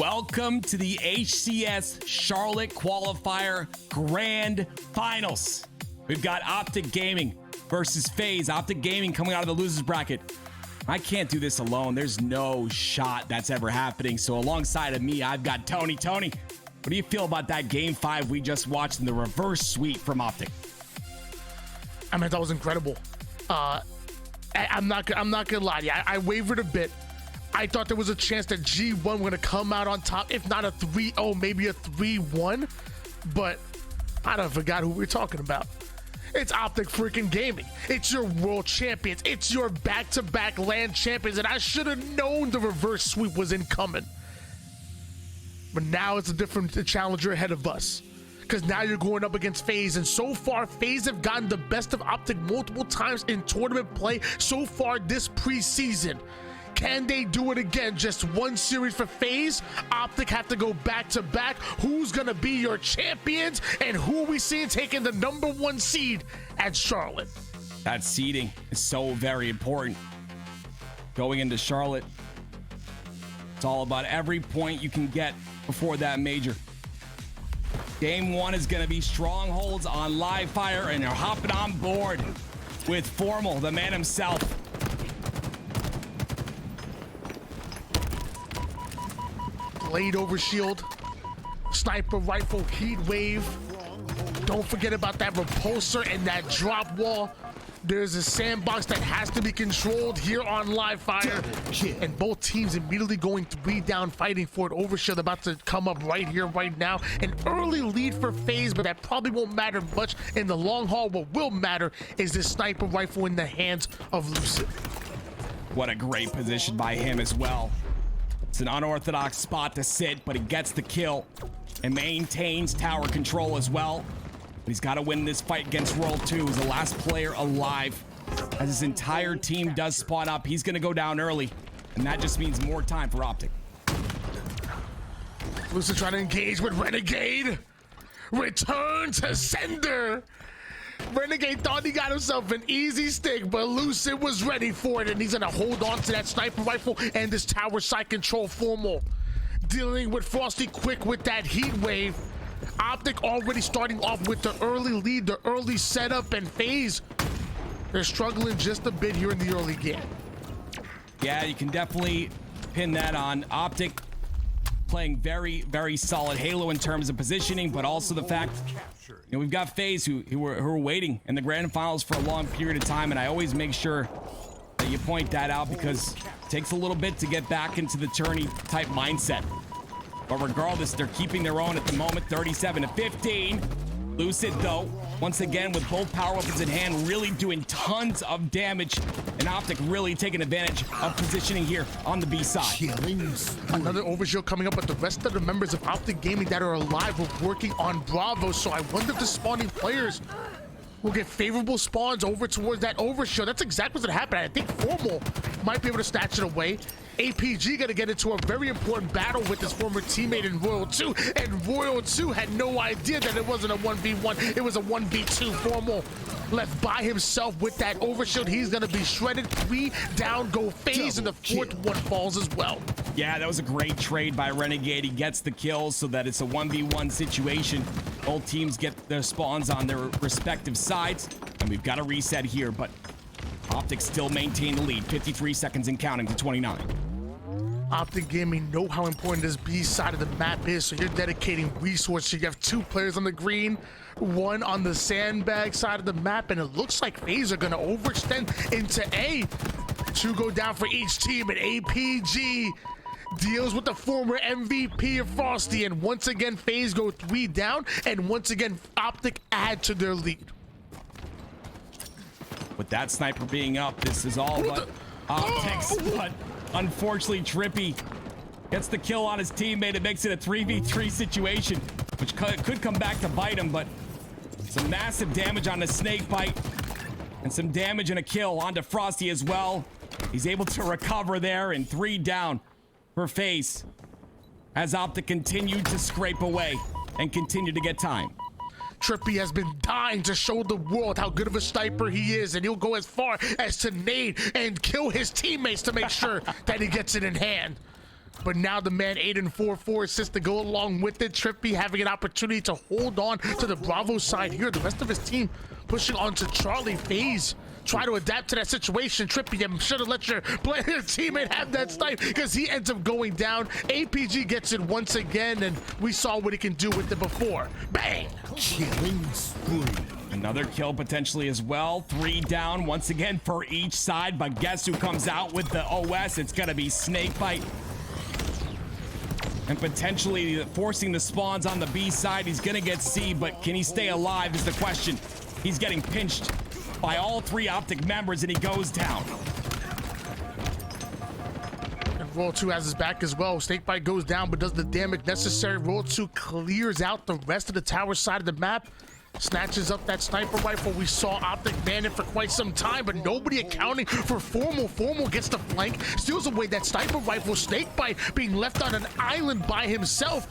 Welcome to the HCS Charlotte Qualifier Grand Finals. We've got OpTic Gaming versus FaZe. OpTic Gaming coming out of the losers bracket. I can't do this alone. There's no shot that's ever happening. So alongside of me, I've got Tony. Tony, what do you feel about that game 5 we just watched in the reverse sweep from OpTic? I mean, that was incredible. I'm not gonna lie to you. I wavered a bit. I thought there was a chance that G1 were gonna come out on top, if not a 3-0, maybe a 3-1. But I done forgot who we're talking about. It's OpTic freaking Gaming. It's your world champions. It's your back-to-back LAN champions. And I should have known the reverse sweep was incoming. But now it's a different challenger ahead of us. Because now you're going up against FaZe, and so far FaZe have gotten the best of OpTic multiple times in tournament play so far this preseason. Can they do it again? Just one series for FaZe. OpTic have to go back to back. Who's gonna be your champions, and who are we seeing taking the #1 seed at Charlotte? That seeding is so very important. Going into Charlotte, it's all about every point you can get before that major. Game 1 is going to be Strongholds on live fire, and they're hopping on board with Formal, the man himself. Blade over shield, sniper rifle, heat wave. Don't forget about that repulsor and that drop wall. There's a sandbox that has to be controlled here on live fire, and both teams immediately going 3 down, fighting for it. Overshield about to come up right here, right now. An early lead for FaZe, but that probably won't matter much in the long haul. What will matter is this sniper rifle in the hands of Lucid. What a great position by him as well. It's an unorthodox spot to sit, but he gets the kill and maintains tower control as well. He's got to win this fight against World 2. He's the last player alive. As his entire team does spawn up, he's going to go down early, and that just means more time for OpTic. Lucid trying to engage with Renegade. Return to sender. Renegade thought he got himself an easy stick, but Lucid was ready for it, and he's going to hold on to that sniper rifle and this tower side control Formal. Dealing with Frosty quick with that heat wave. OpTic already starting off with the early lead, the early setup, and FaZe, they're struggling just a bit here in the early game. Yeah, you can definitely pin that on OpTic playing very, very solid Halo in terms of positioning, but also the fact, you know, we've got FaZe who are waiting in the grand finals for a long period of time, and I always make sure that you point that out because it takes a little bit to get back into the tourney type mindset. But regardless, they're keeping their own at the moment, 37-15. Lucid, though, once again, with both power weapons in hand, really doing tons of damage. And OpTic really taking advantage of positioning here on the B side. Another overshield coming up, but the rest of the members of OpTic Gaming that are alive are working on Bravo. So I wonder if the spawning players will get favorable spawns over towards that overshield. That's exactly what's gonna happen. I think Formal might be able to snatch it away. APG gonna get into a very important battle with his former teammate in Royal 2, and Royal 2 had no idea that it wasn't a 1v1, it was a 1v2. Formal left by himself with that overshield. He's gonna be shredded. 3 down, go FaZe, and the 4th one falls as well. Yeah, that was a great trade by Renegade. He gets the kills so that it's a 1v1 situation. Both teams get their spawns on their respective sides, and we've got a reset here, but OpTic still maintain the lead, 53 seconds and counting to 29. OpTic Gaming know how important this B side of the map is, so you're dedicating resources. You have 2 players on the green, 1 on the sandbag side of the map, and it looks like FaZe are gonna overextend into A. 2 go down for each team, and APG deals with the former MVP of Frosty, and once again FaZe go 3 down, and once again OpTic add to their lead. With that sniper being up, this is all but OpTic's, but unfortunately Trippy gets the kill on his teammate. It makes it a 3v3 situation, which could come back to bite him, but some massive damage on the Snakebite and some damage and a kill onto Frosty as well. He's able to recover there, and 3 down for FaZe as OpTic continued to scrape away and continue to get time. Trippy has been dying to show the world how good of a sniper he is, and he'll go as far as to nade and kill his teammates to make sure that he gets it in hand. But now the man 8-4 assists to go along with it. Trippy having an opportunity to hold on to the Bravo side here. The rest of his team pushing onto Charlie. FaZe try to adapt to that situation. Trippy, you should have let your teammate have that snipe because he ends up going down. APG gets it once again, and we saw what he can do with it before. Bang! Killing spree. Another kill potentially as well. 3 down once again for each side, but guess who comes out with the OS? It's gonna be Snakebite. And potentially forcing the spawns on the B side. He's gonna get C, but can he stay alive is the question. He's getting pinched by all 3 Optic members, and he goes down. And Roll 2 has his back as well. Snakebite goes down, but does the damage necessary. Roll 2 clears out the rest of the tower side of the map. Snatches up that sniper rifle. We saw Optic ban it for quite some time, but nobody accounting for Formal. Formal gets the flank, steals away that sniper rifle. Snakebite being left on an island by himself.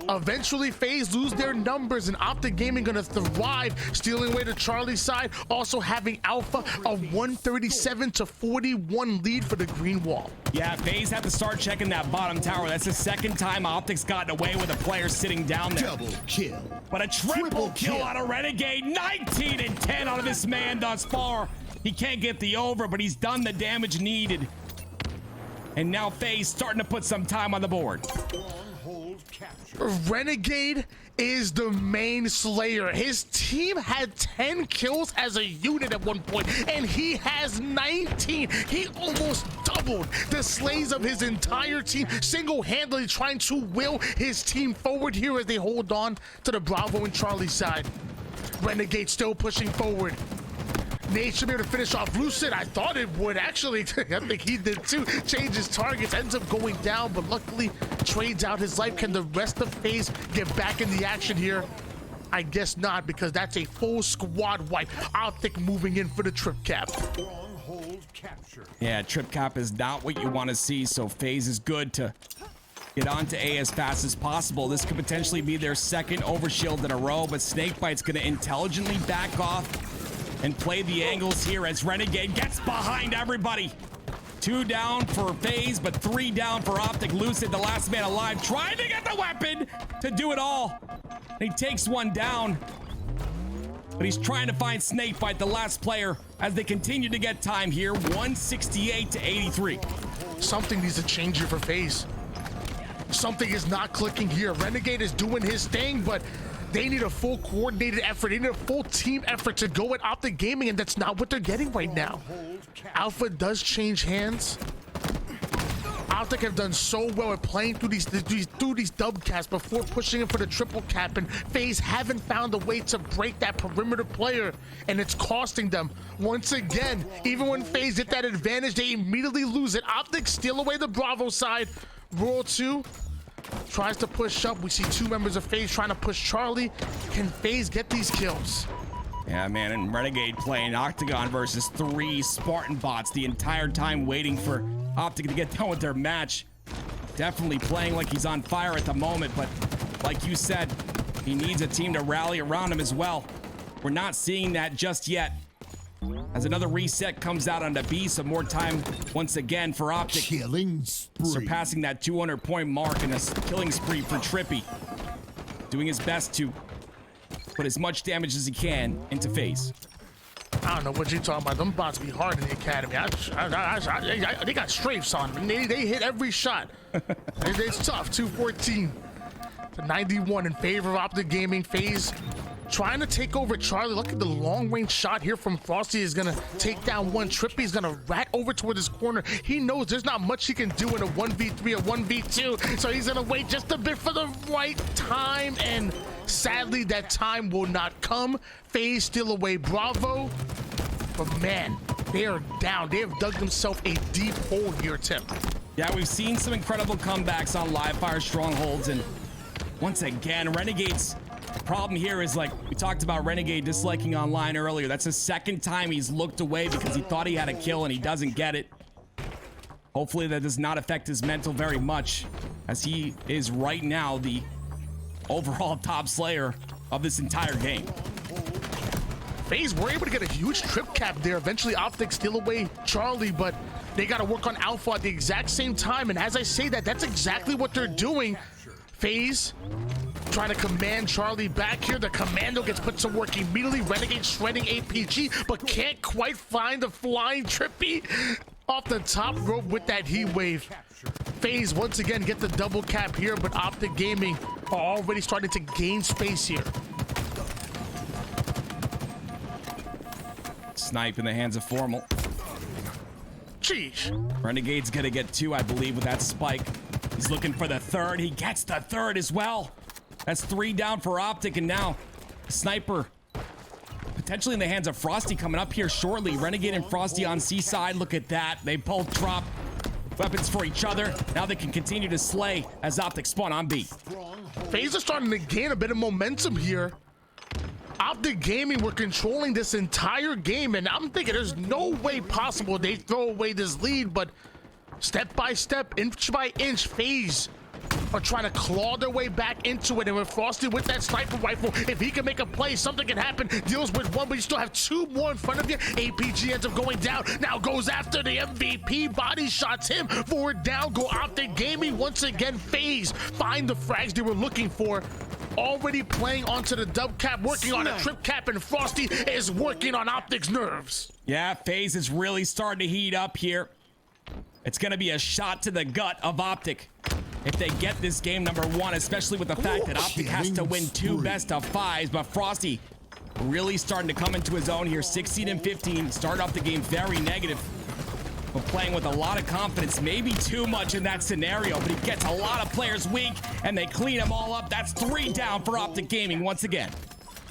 Eventually, FaZe lose their numbers, and Optic Gaming gonna thrive, stealing away to Charlie's side. Also having Alpha a 137-41 lead for the green wall. Yeah, FaZe have to start checking that bottom tower. That's the second time Optic's gotten away with a player sitting down there. Double kill. But a triple kill out of Renegade. 19 and 10 out of this man thus far. He can't get the over, but he's done the damage needed. And now FaZe starting to put some time on the board. Renegade is the main slayer. His team had 10 kills as a unit at one point, and he has 19. He almost doubled the slays of his entire team, single-handedly trying to will his team forward here as they hold on to the Bravo and Charlie side. Renegade still pushing forward. Nate should be able to finish off Lucid. I thought it would, actually. I think he did too. Changes targets, ends up going down, but luckily trades out his life. Can the rest of FaZe get back in the action here? I guess not, because that's a full squad wipe. Optic moving in for the trip cap. Yeah, trip cap is not what you want to see, so FaZe is good to get onto A as fast as possible. This could potentially be their second overshield in a row, but Snakebite's going to intelligently back off and play the angles here as Renegade gets behind everybody. 2 down for FaZe, but 3 down for Optic. Lucid, the last man alive, trying to get the weapon to do it all. He takes 1 down, but he's trying to find Snakebite, the last player, as they continue to get time here. 168-83. Something needs to change here for FaZe. Something is not clicking here. Renegade is doing his thing, but they need a full coordinated effort. They need a full team effort to go at Optic Gaming, and that's not what they're getting right now. Alpha does change hands. Optic have done so well at playing through these dub casts before pushing in for the triple cap, and FaZe haven't found a way to break that perimeter player, and it's costing them. Once again, even when FaZe get that advantage, they immediately lose it. Optic steal away the Bravo side. Roll 2 tries to push up. We see 2 members of FaZe trying to push Charlie. Can FaZe get these kills? Yeah, man, and Renegade playing Octagon versus 3 Spartan bots the entire time, waiting for Optic to get done with their match. Definitely playing like he's on fire at the moment, but like you said, he needs a team to rally around him as well. We're not seeing that just yet. As another reset comes out on the B, some more time once again for Optic. Killing spree. Surpassing that 200-point mark in a killing spree for Trippy. Doing his best to put as much damage as he can into FaZe. I don't know what you're talking about. Them bots be hard in the academy. They got strafes on them. They hit every shot. It's tough. 214 to 91 in favor of Optic Gaming. FaZe trying to take over Charlie. Look at the long-range shot here from Frosty. Is gonna take down one. Trippy is gonna rat over toward his corner. He knows there's not much he can do in a 1v3 or 1v2, so he's gonna wait just a bit for the right time, and sadly that time will not come. FaZe steal away Bravo, but man, they are down. They have dug themselves a deep hole here, Tim. Yeah, we've seen some incredible comebacks on live fire Strongholds, and once again, Renegade's problem here is, like we talked about Renegade disliking online earlier, that's the second time he's looked away because he thought he had a kill and he doesn't get it. Hopefully that does not affect his mental very much, as he is right now the overall top slayer of this entire game. FaZe were able to get a huge trip cap there. Eventually Optic steal away Charlie, but They got to work on Alpha at the exact same time. And as I say that, that's exactly what they're doing. FaZe trying to command Charlie back here. The commando gets put to work immediately. Renegade shredding APG, but can't quite find the flying Trippy off the top rope with that heat wave. FaZe once again get the double cap here, but OpTic Gaming are already starting to gain space here. Snipe in the hands of Formal. Jeez. Renegade's gonna get 2, I believe, with that spike. He's looking for the 3rd. He gets the 3rd as well. That's 3 down for OpTic, and now Sniper potentially in the hands of Frosty coming up here shortly. Renegade and Frosty on C side. Look at that. They both drop weapons for each other. Now they can continue to slay as OpTic spawn on B. FaZe are starting to gain a bit of momentum here. OpTic Gaming were controlling this entire game, and I'm thinking there's no way possible they throw away this lead, but step by step, inch by inch, FaZe are trying to claw their way back into it. And with Frosty with that sniper rifle, if he can make a play, something can happen. Deals with 1, but you still have 2 more in front of you. APG ends up going down. Now goes after the MVP. Body shots him. Forward down. Go OpTic Gaming. Once again, FaZe find the frags they were looking for. Already playing onto the dub cap, working on a trip cap, and Frosty is working on OpTic's nerves. Yeah, FaZe is really starting to heat up here. It's going to be a shot to the gut of OpTic if they get this game number 1, especially with the fact that OpTic has to win 2 best of 5s. But Frosty really starting to come into his own here. 16 and 15. Start off the game very negative, but playing with a lot of confidence. Maybe too much in that scenario, but he gets a lot of players weak, and they clean them all up. That's 3 down for OpTic Gaming once again.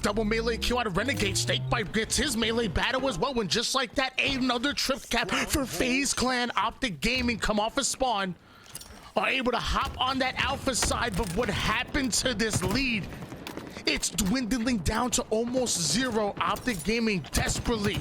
Double melee kill out of Renegade. Snakebite gets his melee battle as well, when just like that, another trip cap for FaZe Clan. OpTic Gaming come off a spawn, are able to hop on that alpha side, but what happened to this lead? It's dwindling down to almost 0. OpTic Gaming desperately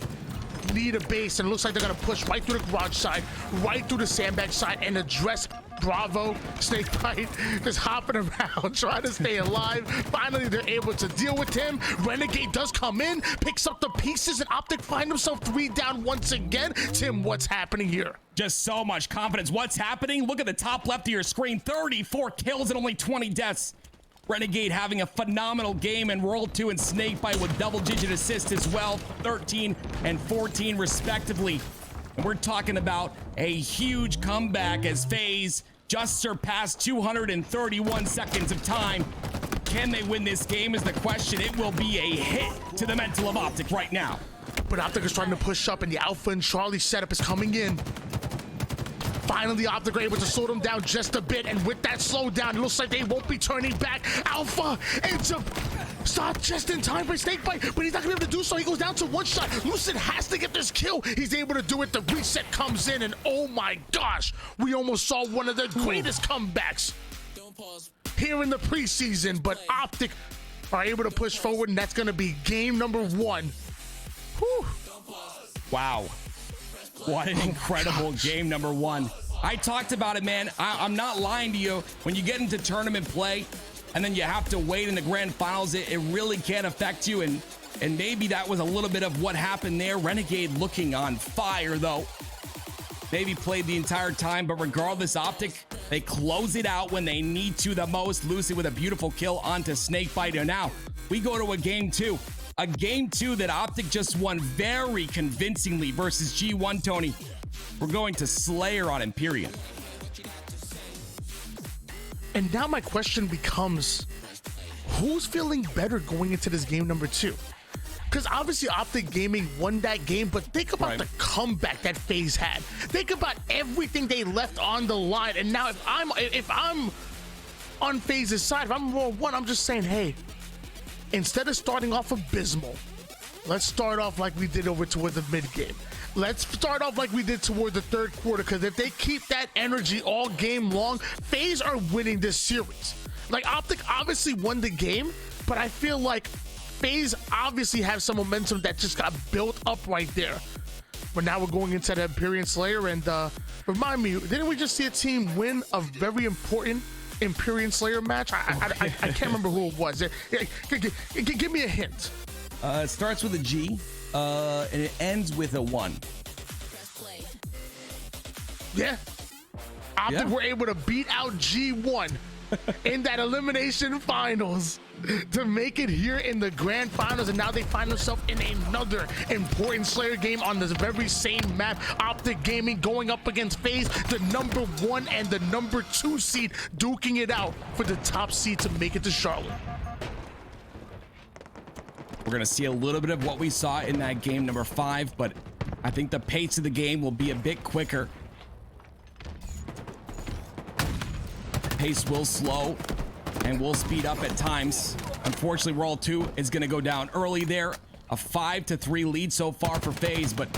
need a base, and it looks like they're gonna push right through the garage side, right through the sandbag side, and address Bravo. Snakebite just hopping around trying to stay alive. Finally they're able to deal with him. Renegade does come in, picks up the pieces, and OpTic find himself 3 down once again. Tim, what's happening here? Just so much confidence. What's happening? Look at the top left of your screen. 34 kills and only 20 deaths. Renegade having a phenomenal game, and World 2 and Snakebite with double-digit assists as well, 13 and 14 respectively. And we're talking about a huge comeback as FaZe just surpassed 231 seconds of time. Can they win this game is the question. It will be a hit to the mental of OpTic right now. But OpTic is starting to push up, and the Alpha and Charlie setup is coming in. Finally, OpTic are able to slow them down just a bit, and with that slowdown, it looks like they won't be turning back. Alpha ends up stopped just in time by Snakebite, but he's not gonna be able to do so. He goes down to 1 shot. Lucid has to get this kill. He's able to do it. The reset comes in, and oh my gosh, we almost saw one of the greatest comebacks here in the preseason, but OpTic are able to push forward, and that's gonna be game number 1. Whew. Wow. What an incredible game number 1. I talked about it, man. I'm not lying to you. When you get into tournament play and then you have to wait in the grand finals, it really can affect you. And maybe that was a little bit of what happened there. Renegade looking on fire, though. Maybe played the entire time, but regardless, OpTic, they close it out when they need to the most. Lucid with a beautiful kill onto Snakebite. And now we go to a game 2. A game 2 that OpTic just won very convincingly versus G1, Tony. We're going to Slayer on Empyrean. And now my question becomes, who's feeling better going into this game number 2? Because obviously OpTic Gaming won that game, but think about the comeback that FaZe had. Think about everything they left on the line. And now if I'm on FaZe's side, if I'm World 1, I'm just saying, hey, instead of starting off abysmal, let's start off like we did over toward the mid game. Let's start off like we did toward the 3rd quarter, because if they keep that energy all game long, FaZe are winning this series. Like, OpTic obviously won the game, but I feel like FaZe obviously have some momentum that just got built up right there. But now we're going into the Empyrean Slayer, and remind me, didn't we just see a team win a very important Empyrean Slayer match? I can't remember who it was. Give me a hint. It starts with a G, and it ends with a 1. Yeah. OpTic were able to beat out G1 in that elimination finals to make it here in the grand finals, and now they find themselves in another important Slayer game on this very same map. OpTic Gaming going up against FaZe, the #1 and the #2 seed, duking it out for the top seed to make it to Charlotte. We're gonna see a little bit of what we saw in that game number 5, but I think the pace of the game will be a bit quicker. Pace will slow and will speed up at times. Unfortunately, World 2 is going to go down early there. A 5-3 lead so far for FaZe, but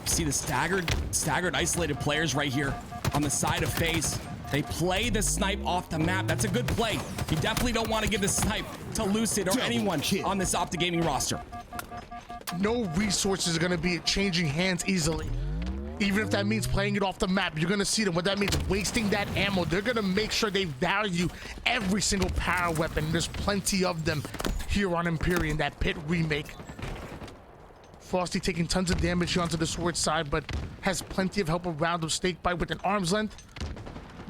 see the staggered isolated players right here on the side of FaZe. They play the snipe off the map. That's a good play. You definitely don't want to give the snipe to Lucid or anyone on this OpTic Gaming roster. No resources are going to be changing hands easily. Even if that means playing it off the map, you're going to see them. What that means, wasting that ammo. They're going to make sure they value every single power weapon. There's plenty of them here on Empyrean, that Pit remake. Frosty taking tons of damage here onto the sword side, but has plenty of help around him. Snakebite with an arm's length.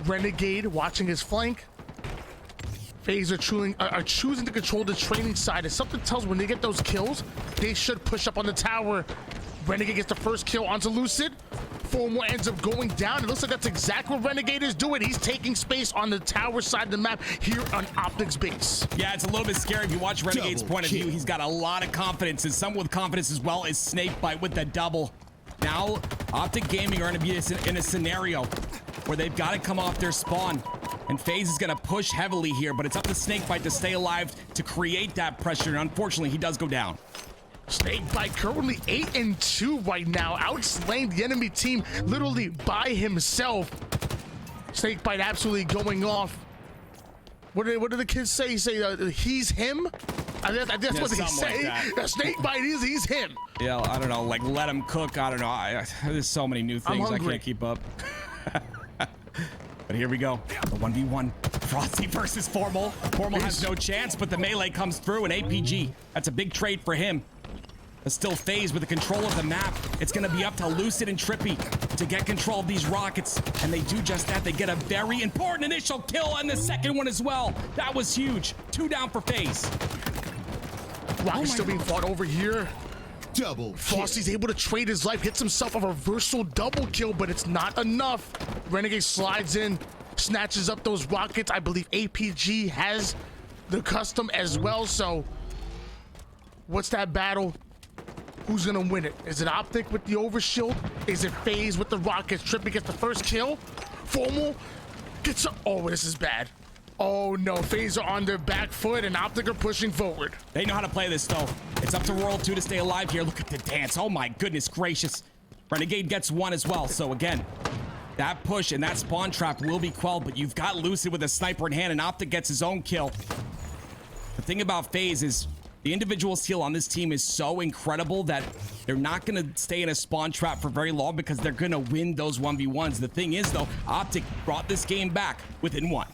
Renegade watching his flank. FaZe are choosing to control the training side. And something tells when they get those kills, they should push up on the tower. Renegade gets the first kill onto Lucid. 4 more ends up going down. It looks like that's exactly what Renegade is doing. He's taking space on the tower side of the map here on OpTic's base. Yeah, it's a little bit scary if you watch Renegade's point of view. He's got a lot of confidence, and some with confidence as well as Snakebite with the double. Now, OpTic Gaming are going to be in a scenario where they've got to come off their spawn. And FaZe is going to push heavily here, but it's up to Snakebite to stay alive to create that pressure. And unfortunately, he does go down. Snakebite currently 8-2 right now, outslaying the enemy team literally by himself. Snakebite absolutely going off. What do the kids say? You say he's him? That's what they say. Like Snakebite he's him. Yeah, I don't know, like let him cook. I don't know. There's so many new things I can't keep up. But here we go. The 1v1. Frosty versus Formal. Formal has no chance, but the melee comes through, and APG. That's a big trade for him. But still FaZe with the control of the map. It's going to be up to Lucid and Trippy to get control of these rockets. And they do just that. They get a very important initial kill, and the second one as well. That was huge. 2 down for FaZe. Rocket's still being fought over here. Double Frosty's able to trade his life, gets himself a reversal double kill, but it's not enough. Renegade slides in, snatches up those rockets. I believe APG has the custom as well, so what's that battle? Who's gonna win it? Is it OpTic with the overshield? Is it FaZe with the rockets? Trippy gets the first kill. Formal gets a, oh, this is bad. Oh no, FaZe are on their back foot and OpTic are pushing forward. They know how to play this though. It's up to World 2 to stay alive here. Look at the dance. Oh my goodness gracious. Renegade gets 1 as well. So again, that push and that spawn trap will be quelled, but you've got Lucid with a sniper in hand, and OpTic gets his own kill. The thing about FaZe is the individual skill on this team is so incredible that they're not going to stay in a spawn trap for very long because they're going to win those 1v1s. The thing is though, OpTic brought this game back within 1.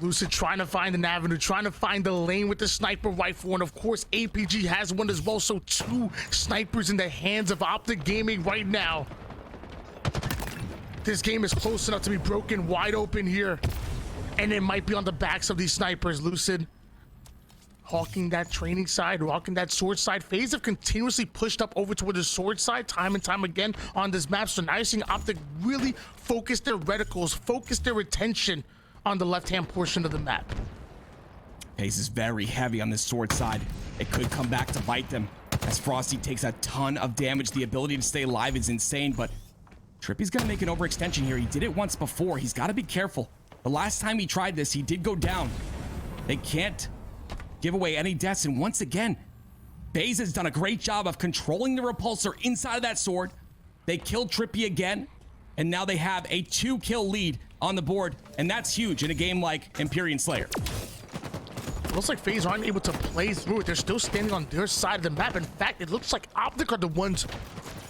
Lucid trying to find an avenue, trying to find the lane with the sniper rifle, and of course APG has one as well, so 2 snipers in the hands of OpTic Gaming right now. This game is close enough to be broken wide open here, and it might be on the backs of these snipers. Lucid hawking that training side, hawking that sword side. FaZe have continuously pushed up over toward the sword side time and time again on this map, so now you're seeing OpTic really focus their reticles, focus their attention on the left-hand portion of the map. FaZe is very heavy on this sword side. It could come back to bite them as Frosty takes a ton of damage. The ability to stay alive is insane, but Trippy's gonna make an overextension here. He did it once before. He's got to be careful. The last time he tried this, he did go down. They can't give away any deaths, and once again, FaZe has done a great job of controlling the repulsor inside of that sword. They killed Trippy again, and now they have a 2-kill lead on the board, and that's huge in a game like Empyrean Slayer. Looks like FaZe aren't able to play through it. They're still standing on their side of the map. In fact, it looks like OpTic are the ones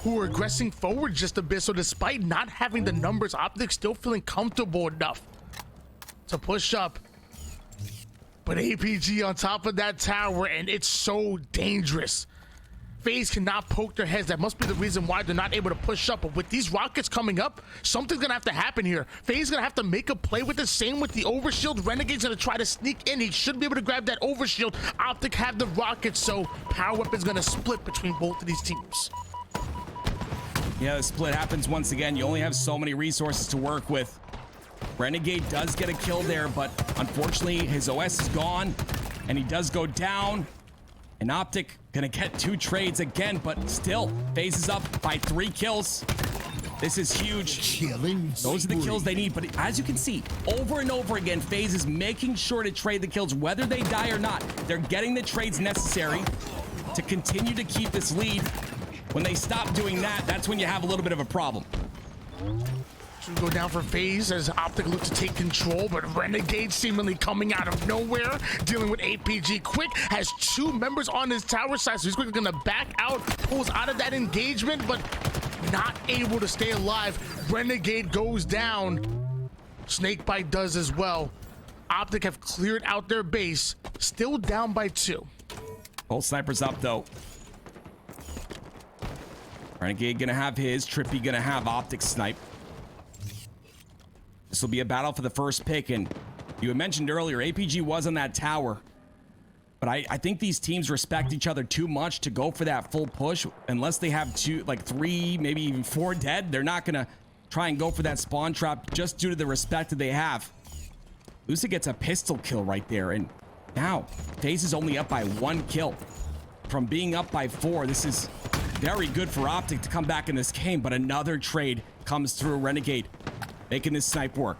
who are aggressing forward just a bit. So despite not having the numbers, OpTic still feeling comfortable enough to push up. But APG on top of that tower, and it's so dangerous. FaZe cannot poke their heads. That must be the reason why they're not able to push up. But with these rockets coming up, something's gonna have to happen here. FaZe gonna have to make a play with the same with the overshield. Renegade's gonna try to sneak in. He should be able to grab that overshield. OpTic have the rockets, so power weapon's gonna split between both of these teams. Yeah, the split happens once again. You only have so many resources to work with. Renegade does get a kill there, but unfortunately his OS is gone and he does go down. And OpTic gonna get 2 trades again, but still FaZe is up by 3 kills. This is huge. Killing Those are the kills they need, but as you can see, over and over again, FaZe is making sure to trade the kills, whether they die or not. They're getting the trades necessary to continue to keep this lead. When they stop doing that, that's when you have a little bit of a problem. Should go down for FaZe as OpTic looks to take control, but Renegade seemingly coming out of nowhere, dealing with APG. Quick has 2 members on his tower side, so he's quickly gonna back out, pulls out of that engagement, but not able to stay alive. Renegade goes down. Snakebite does as well. OpTic have cleared out their base, still down by 2. Both snipers up though. Renegade gonna have his, Trippy gonna have OpTic snipe. This will be a battle for the first pick, and you had mentioned earlier, APG was on that tower. But I think these teams respect each other too much to go for that full push. Unless they have 2, like 3, maybe even 4 dead, they're not gonna try and go for that spawn trap just due to the respect that they have. Lucid gets a pistol kill right there, and now FaZe is only up by 1 kill. From being up by 4, this is very good for OpTic to come back in this game, but another trade comes through. Renegade making this snipe work.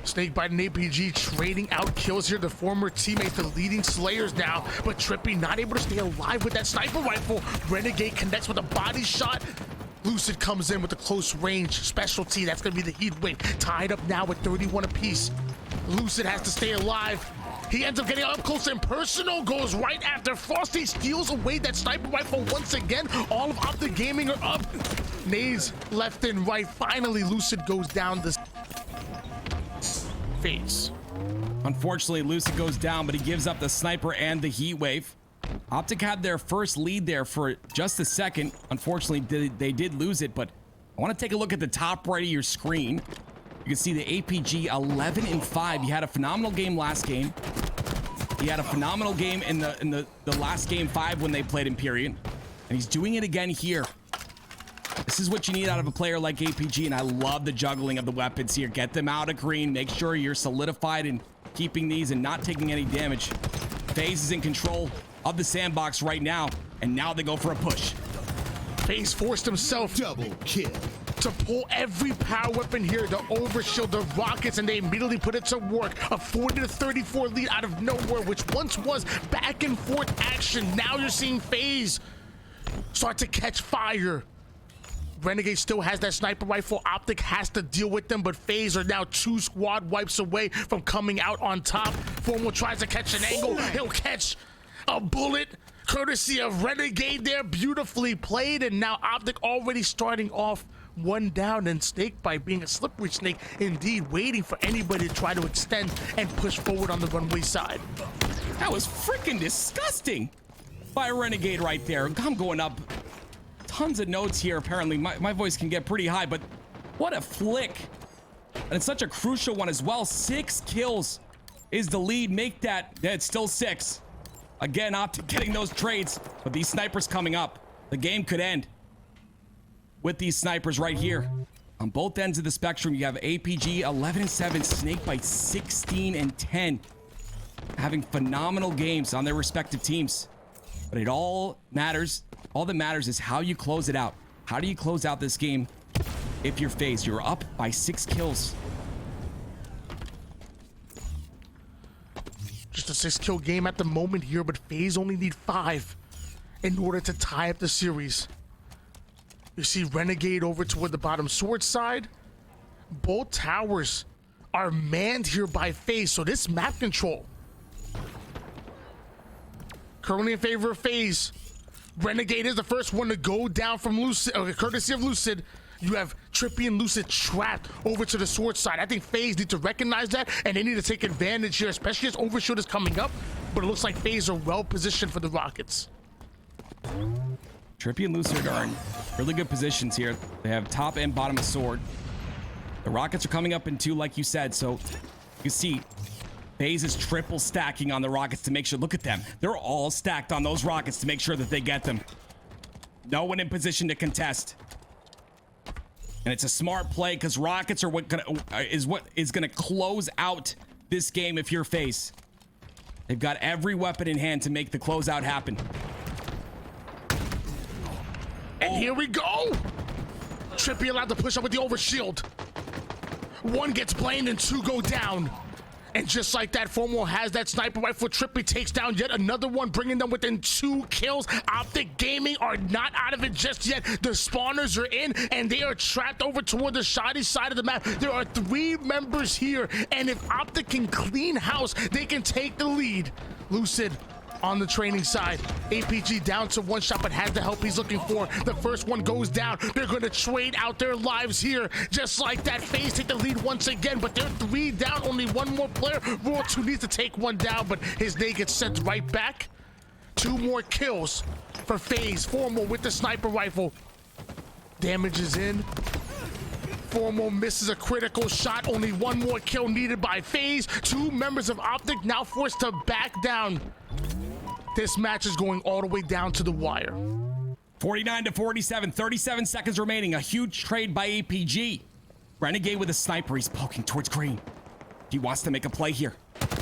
Snakebite and APG trading out kills here. The former teammates, the leading slayers now, but Trippy not able to stay alive with that sniper rifle. Renegade connects with a body shot. Lucid comes in with a close range specialty. That's gonna be the heat wave. Tied up now with 31 apiece. Lucid has to stay alive. He ends up getting up close and personal, goes right after Frosty, steals away that sniper rifle once again. All of OpTic Gaming are up. Nades left and right. Finally, Lucid goes down this phase. Unfortunately, Lucid goes down, but he gives up the sniper and the heat wave. OpTic had their first lead there for just a second. Unfortunately, they did lose it, but I want to take a look at the top right of your screen. You can see the APG 11-5. He had a phenomenal game last game. He had a phenomenal game in the last game 5 when they played Empyrean, and he's doing it again here. This is what you need out of a player like APG, and I love the juggling of the weapons here. Get them out of green. Make sure you're solidified in keeping these and not taking any damage. FaZe is in control of the sandbox right now, and now they go for a push. FaZe forced himself double kill to pull every power weapon here, the overshield, the rockets, and they immediately put it to work. A 40-34 lead out of nowhere, which once was back and forth action. Now you're seeing FaZe start to catch fire. Renegade still has that sniper rifle. OpTic has to deal with them, but FaZe are now 2 squad wipes away from coming out on top. Formal tries to catch an angle. He'll catch a bullet courtesy of Renegade there. Beautifully played, and now OpTic already starting off 1 down, and Snakebite being a slippery snake indeed, waiting for anybody to try to extend and push forward on the runway side. That was freaking disgusting by Renegade right there. I'm going up tons of notes here. Apparently my voice can get pretty high, but what a flick. And it's such a crucial one as well. 6 kills is the lead. Make that, it's still 6. Again, OpTic getting those trades, but these snipers coming up. The game could end with these snipers right here. On both ends of the spectrum, you have APG 11-7, Snakebite 16-10, having phenomenal games on their respective teams. But it all matters. All that matters is how you close it out. How do you close out this game if you're FaZe? You're up by 6 kills. Just a 6-kill game at the moment here, but FaZe only need 5 in order to tie up the series. You see Renegade over toward the bottom sword side. Both towers are manned here by FaZe, so this map control currently in favor of FaZe. Renegade is the first one to go down from Lucid, courtesy of Lucid. You have Trippy and Lucid trapped over to the sword side. I think FaZe need to recognize that, and they need to take advantage here, especially as overshield is coming up. But it looks like FaZe are well positioned for the rockets. Trippy and Lucid are in really good positions here. They have top and bottom of sword. The rockets are coming up in 2, like you said, so you can see FaZe is triple stacking on the rockets to make sure. Look at them. They're all stacked on those rockets to make sure that they get them. No one in position to contest. And it's a smart play because rockets are what is gonna close out this game if you're FaZe. They've got every weapon in hand to make the closeout happen. And here we go. Trippy allowed to push up with the overshield. 1 gets blamed and 2 go down. And just like that, Formal has that sniper rifle. Trippy takes down yet another one, bringing them within 2 kills. Optic Gaming are not out of it just yet. The spawners are in, and they are trapped over toward the shoddy side of the map. There are 3 members here, and if Optic can clean house, they can take the lead. Lucid on the training side. APG down to 1 shot, but has the help he's looking for. The first one goes down. They're going to trade out their lives here. Just like that, FaZe take the lead once again, but they're 3 down. Only 1 more player. Rule 2 needs to take 1 down, but his nade gets sent right back. 2 more kills for FaZe. Formal with the sniper rifle. Damage is in. Formal misses a critical shot. Only 1 more kill needed by FaZe. 2 members of Optic now forced to back down. This match is going all the way down to the wire. 49 to 47, 37 seconds remaining. A huge trade by APG. Renegade with a sniper. He's poking towards green. He wants to make a play here.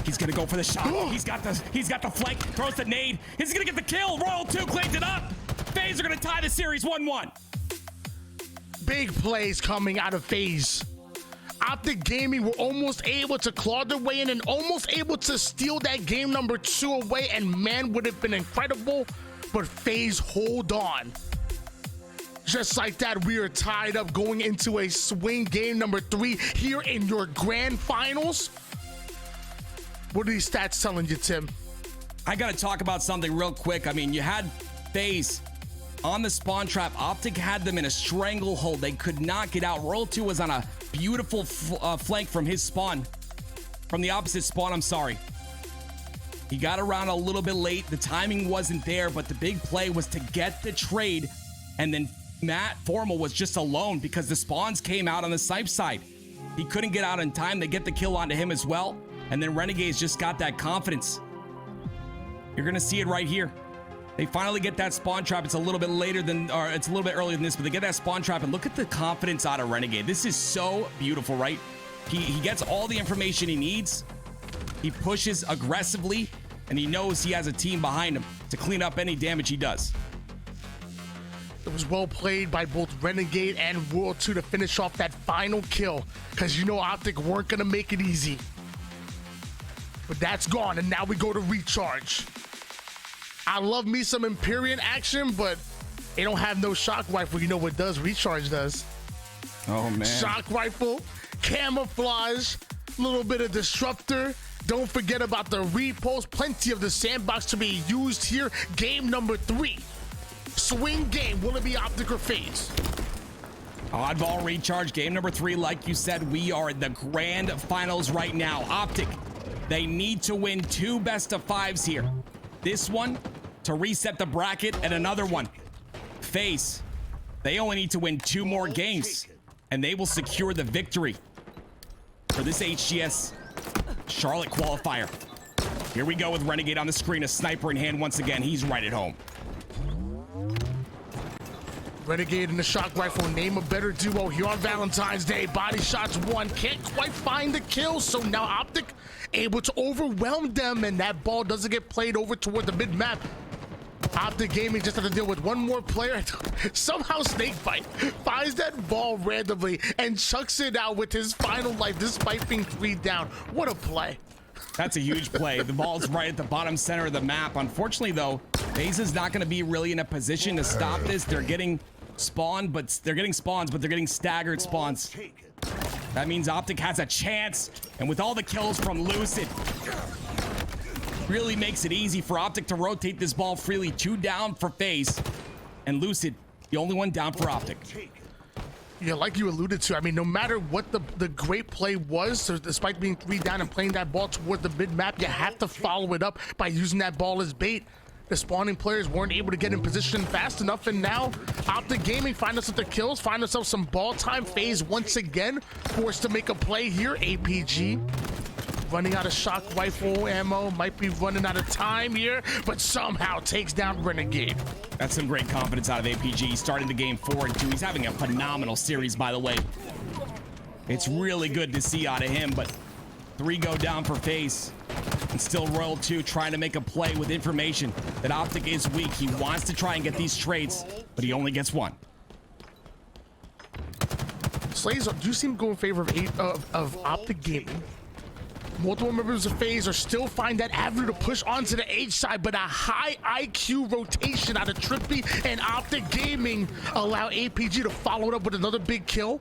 He's gonna go for the shot. He's got the flank. Throws the nade. He's gonna get the kill. Royal 2 claimed it up. FaZe are gonna tie the series 1-1. Big plays coming out of FaZe. Optic Gaming were almost able to claw their way in and almost able to steal that game number 2 away, and man, would have been incredible, but FaZe hold on. Just like that, we are tied up going into a swing game number 3 here in your grand finals. What are these stats telling you, Tim? I gotta talk about something real quick. I mean, you had FaZe on the spawn trap. Optic had them in a stranglehold. They could not get out. Royal 2 was on a beautiful flank from his spawn. From the opposite spawn, I'm sorry. He got around a little bit late. The timing wasn't there, but the big play was to get the trade. And then Matt Formal was just alone because the spawns came out on the snipe side. He couldn't get out in time. They get the kill onto him as well. And then Renegade's just got that confidence. You're gonna see it right here. They finally get that spawn trap. It's a little bit later than, or it's a little bit earlier than this, but they get that spawn trap, and look at the confidence out of Renegade. This is so beautiful, right? He gets all the information he needs. He pushes aggressively, and he knows he has a team behind him to clean up any damage he does. It was well played by both Renegade and World 2 to finish off that final kill, because you know Optic weren't going to make it easy. But that's gone, and now we go to recharge. I love me some Empyrean action, but they don't have no shock rifle. You know what does? Recharge does. Oh, man. Shock rifle, camouflage, a little bit of disruptor. Don't forget about the repulse. Plenty of the sandbox to be used here. Game number 3. Swing game. Will it be Optic or FaZe? Oddball recharge, game number 3. Like you said, we are in the grand finals right now. Optic, they need to win 2 best of 5s here. This one to reset the bracket, and another one. FaZe, they only need to win 2 more games, and they will secure the victory for this HGS Charlotte qualifier. Here we go with Renegade on the screen, a sniper in hand once again. He's right at home. Renegade and the shock rifle, name a better duo here on Valentine's Day. Body shots 1, can't quite find the kill, so now Optic able to overwhelm them, and that ball doesn't get played over toward the mid-map. Optic Gaming just have to deal with 1 more player. Somehow Snakebite finds that ball randomly and chucks it out with his final life despite being 3 down. What a play. That's a huge play. The ball's right at the bottom center of the map. Unfortunately, though, FaZe is not going to be really in a position to stop this. They're getting spawned, but they're getting spawns, but they're getting staggered spawns. That means Optic has a chance, and with all the kills from Lucid, really makes it easy for Optic to rotate this ball freely. 2 down for FaZe, and Lucid, the only one down for Optic. Yeah, like you alluded to, I mean, no matter what the great play was, so despite being 3 down and playing that ball toward the mid-map, you have to follow it up by using that ball as bait. The spawning players weren't able to get in position fast enough, and now OpTic Gaming find us with the kills, find themselves some ball time. FaZe once again forced to make a play here. APG running out of shock rifle ammo, might be running out of time here, but somehow takes down Renegade. That's some great confidence out of APG. Starting the game 4-2. He's having a phenomenal series, by the way. It's really good to see out of him, but 3 go down for FaZe. And still Royal 2 trying to make a play with information that OpTic is weak. He wants to try and get these trades, but he only gets 1. Slays do seem to go in favor of OpTic Gaming. Multiple members of FaZe are still find that avenue to push onto the H side, but a high IQ rotation out of Trippy and OpTic Gaming allow APG to follow it up with another big kill.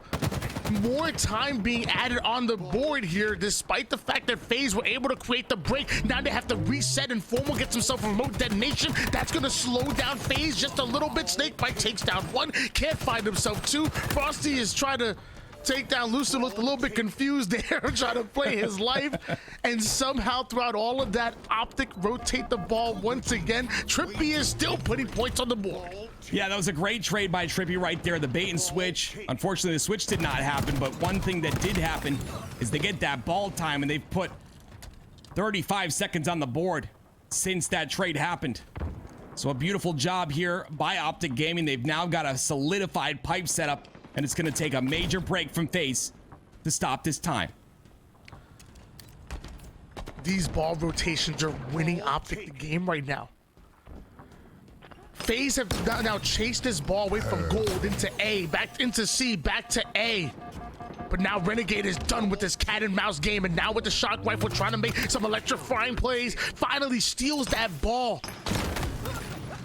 More time being added on the board here, despite the fact that FaZe were able to create the break. Now they have to reset, and Formal gets himself a remote detonation. That's going to slow down FaZe just a little bit. Snakebite takes down 1, can't find himself 2. Frosty is trying to take down Lucid, looked a little bit confused there, trying to play his life, and somehow throughout all of that, OpTic rotate the ball once again. Trippy is still putting points on the board. Yeah, that was a great trade by Trippy right there, the bait and switch. Unfortunately, the switch did not happen, but one thing that did happen is they get that ball time, and they've put 35 seconds on the board since that trade happened. So a beautiful job here by OpTic Gaming. They've now got a solidified pipe setup, and it's going to take a major break from FaZe to stop this time. These ball rotations are winning OpTic the game right now. FaZe have now chased this ball away from gold into A, back into C, back to A. But now Renegade is done with this cat and mouse game, and now with the shock rifle trying to make some electrifying plays, finally steals that ball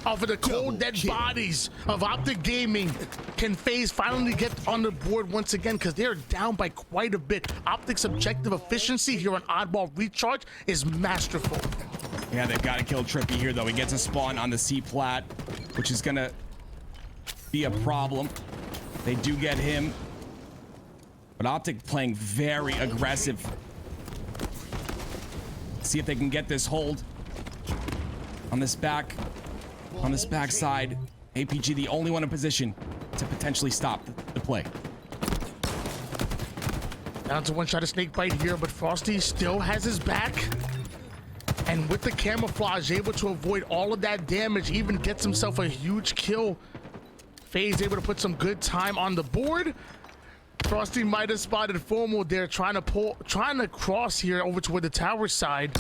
off of the cold dead bodies of OpTic Gaming. Can FaZe finally get on the board once again, because they're down by quite a bit. OpTic's objective efficiency here on Oddball recharge is masterful. Yeah, they've got to kill Trippy here, though. He gets a spawn on the C plat, which is gonna be a problem. They do get him, but OpTic playing very aggressive. See if they can get this hold on this back side. APG the only one in position to potentially stop the play. Down to one shot of Snakebite here, but Frosty still has his back. And with the camouflage, able to avoid all of that damage, even gets himself a huge kill. FaZe able to put some good time on the board. Frosty might have spotted Formal there, trying to cross here over toward the tower side.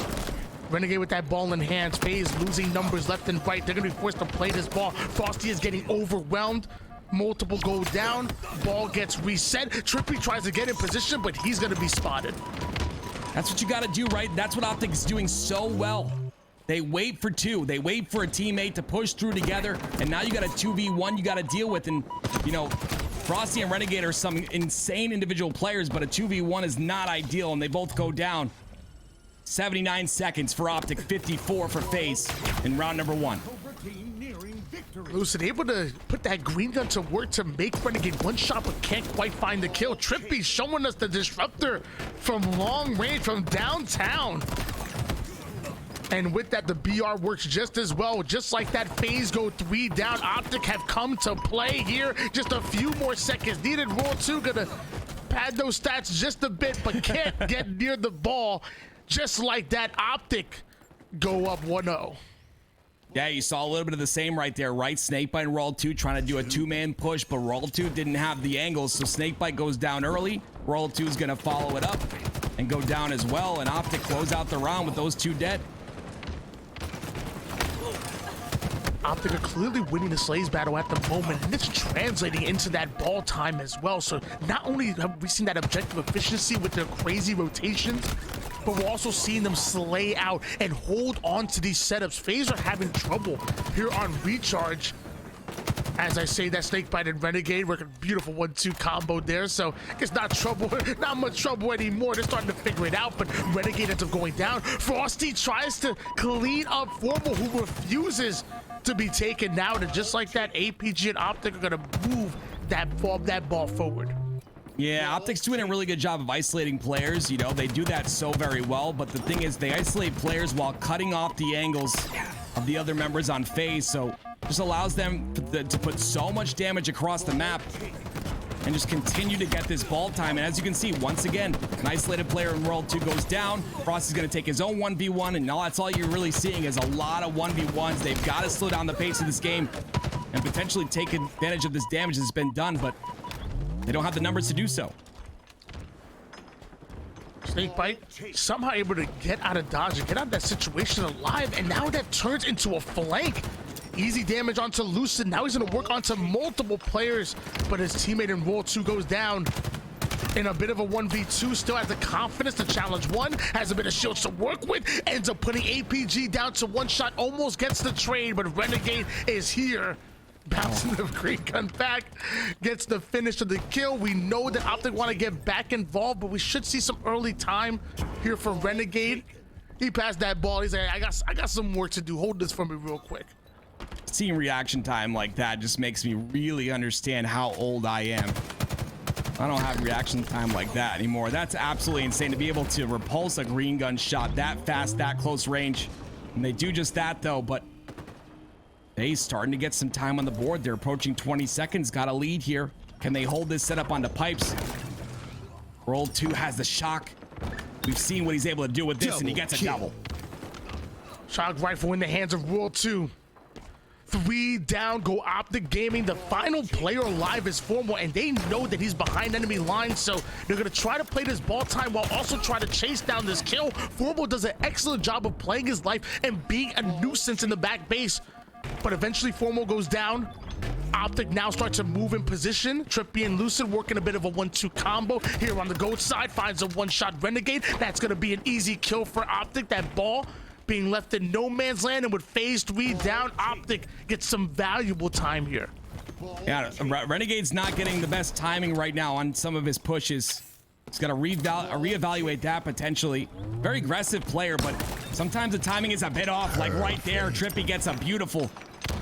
Renegade with that ball in hands. FaZe losing numbers left and right. They're gonna be forced to play this ball. Frosty is getting overwhelmed. Multiple go down. Ball gets reset. Trippy tries to get in position, but he's gonna be spotted. That's what you got to do, right? That's what OpTic is doing so well. They wait for 2. They wait for a teammate to push through together, and now you got a 2v1 you got to deal with. And, you know, Frosty and Renegade are some insane individual players, but a 2v1 is not ideal, and they both go down. 79 seconds for OpTic, 54 for FaZe in round number 1. Lucid able to put that green gun to work to make Renegade one shot, but can't quite find the kill. Trippy showing us the disruptor from long range, from downtown. And with that, the BR works just as well. Just like that, FaZe go 3 down. OpTic have come to play here. Just a few more seconds needed. Roll 2 gonna pad those stats just a bit, but can't get near the ball. Just like that, OpTic go up 1-0. Yeah, you saw a little bit of the same right there, right? Snakebite and Royal 2 trying to do a 2-man push, but Royal 2 didn't have the angles, so Snakebite goes down early. Royal 2 is going to follow it up and go down as well, and OpTic close out the round with those 2 dead. OpTic are clearly winning the Slays battle at the moment, and it's translating into that ball time as well. So not only have we seen that objective efficiency with their crazy rotations, but we're also seeing them slay out and hold on to these setups. FaZe are having trouble here on recharge. As I say, that Snakebite and Renegade working beautiful 1-2 combo there. So I guess not much trouble anymore. They're starting to figure it out, but Renegade ends up going down. Frosty tries to clean up Formal, who refuses to be taken down. And just like that, APG and OpTic are gonna move that ball forward. Yeah, OpTic's doing a really good job of isolating players. You know, they do that so very well, but the thing is they isolate players while cutting off the angles of the other members on FaZe, so just allows them to put so much damage across the map and just continue to get this ball time. And as you can see, once again, an isolated player in World 2 goes down. Frosty's going to take his own 1v1, and now that's all you're really seeing is a lot of 1v1s. They've got to slow down the pace of this game and potentially take advantage of this damage that's been done, but they don't have the numbers to do so. Snakebite somehow able to get out of dodge and get out of that situation alive, and now that turns into a flank. Easy damage onto Lucid. Now he's gonna work onto multiple players, but his teammate in World 2 goes down in a bit of a 1v2. Still has the confidence to challenge one, has a bit of shields to work with, ends up putting APG down to one shot, almost gets the trade, but Renegade is here. Bouncing the green gun back, gets the finish of the kill. We know that OpTic want to get back involved, but we should see some early time here for Renegade. He passed that ball. He's like, I got some work to do. Hold this for me real quick. Seeing reaction time like that just makes me really understand how old I am. I don't have reaction time like that anymore. That's absolutely insane to be able to repulse a green gun shot that fast, that close range. And they do just that though, but FaZe starting to get some time on the board. They're approaching 20 seconds, got a lead here. Can they hold this setup onto pipes? World 2 has the shock. We've seen what he's able to do with this, and he gets a double. Shock rifle in the hands of World 2. 3 down, go OpTic Gaming. The final player alive is Formal, and they know that he's behind enemy lines, so they're gonna try to play this ball time while also trying to chase down this kill. Formal does an excellent job of playing his life and being a nuisance in the back base, but eventually Formal goes down. OpTic now starts to move in position. Trippy and Lucid working a bit of a 1-2 combo here on the goat side, finds a one-shot Renegade. That's gonna be an easy kill for OpTic. That ball being left in no man's land, and with phase 3 down, OpTic gets some valuable time here. Yeah, Renegade's not getting the best timing right now on some of his pushes. He's got to reevaluate that potentially. Very aggressive player, but sometimes the timing is a bit off. Like right there, Trippy gets a beautiful,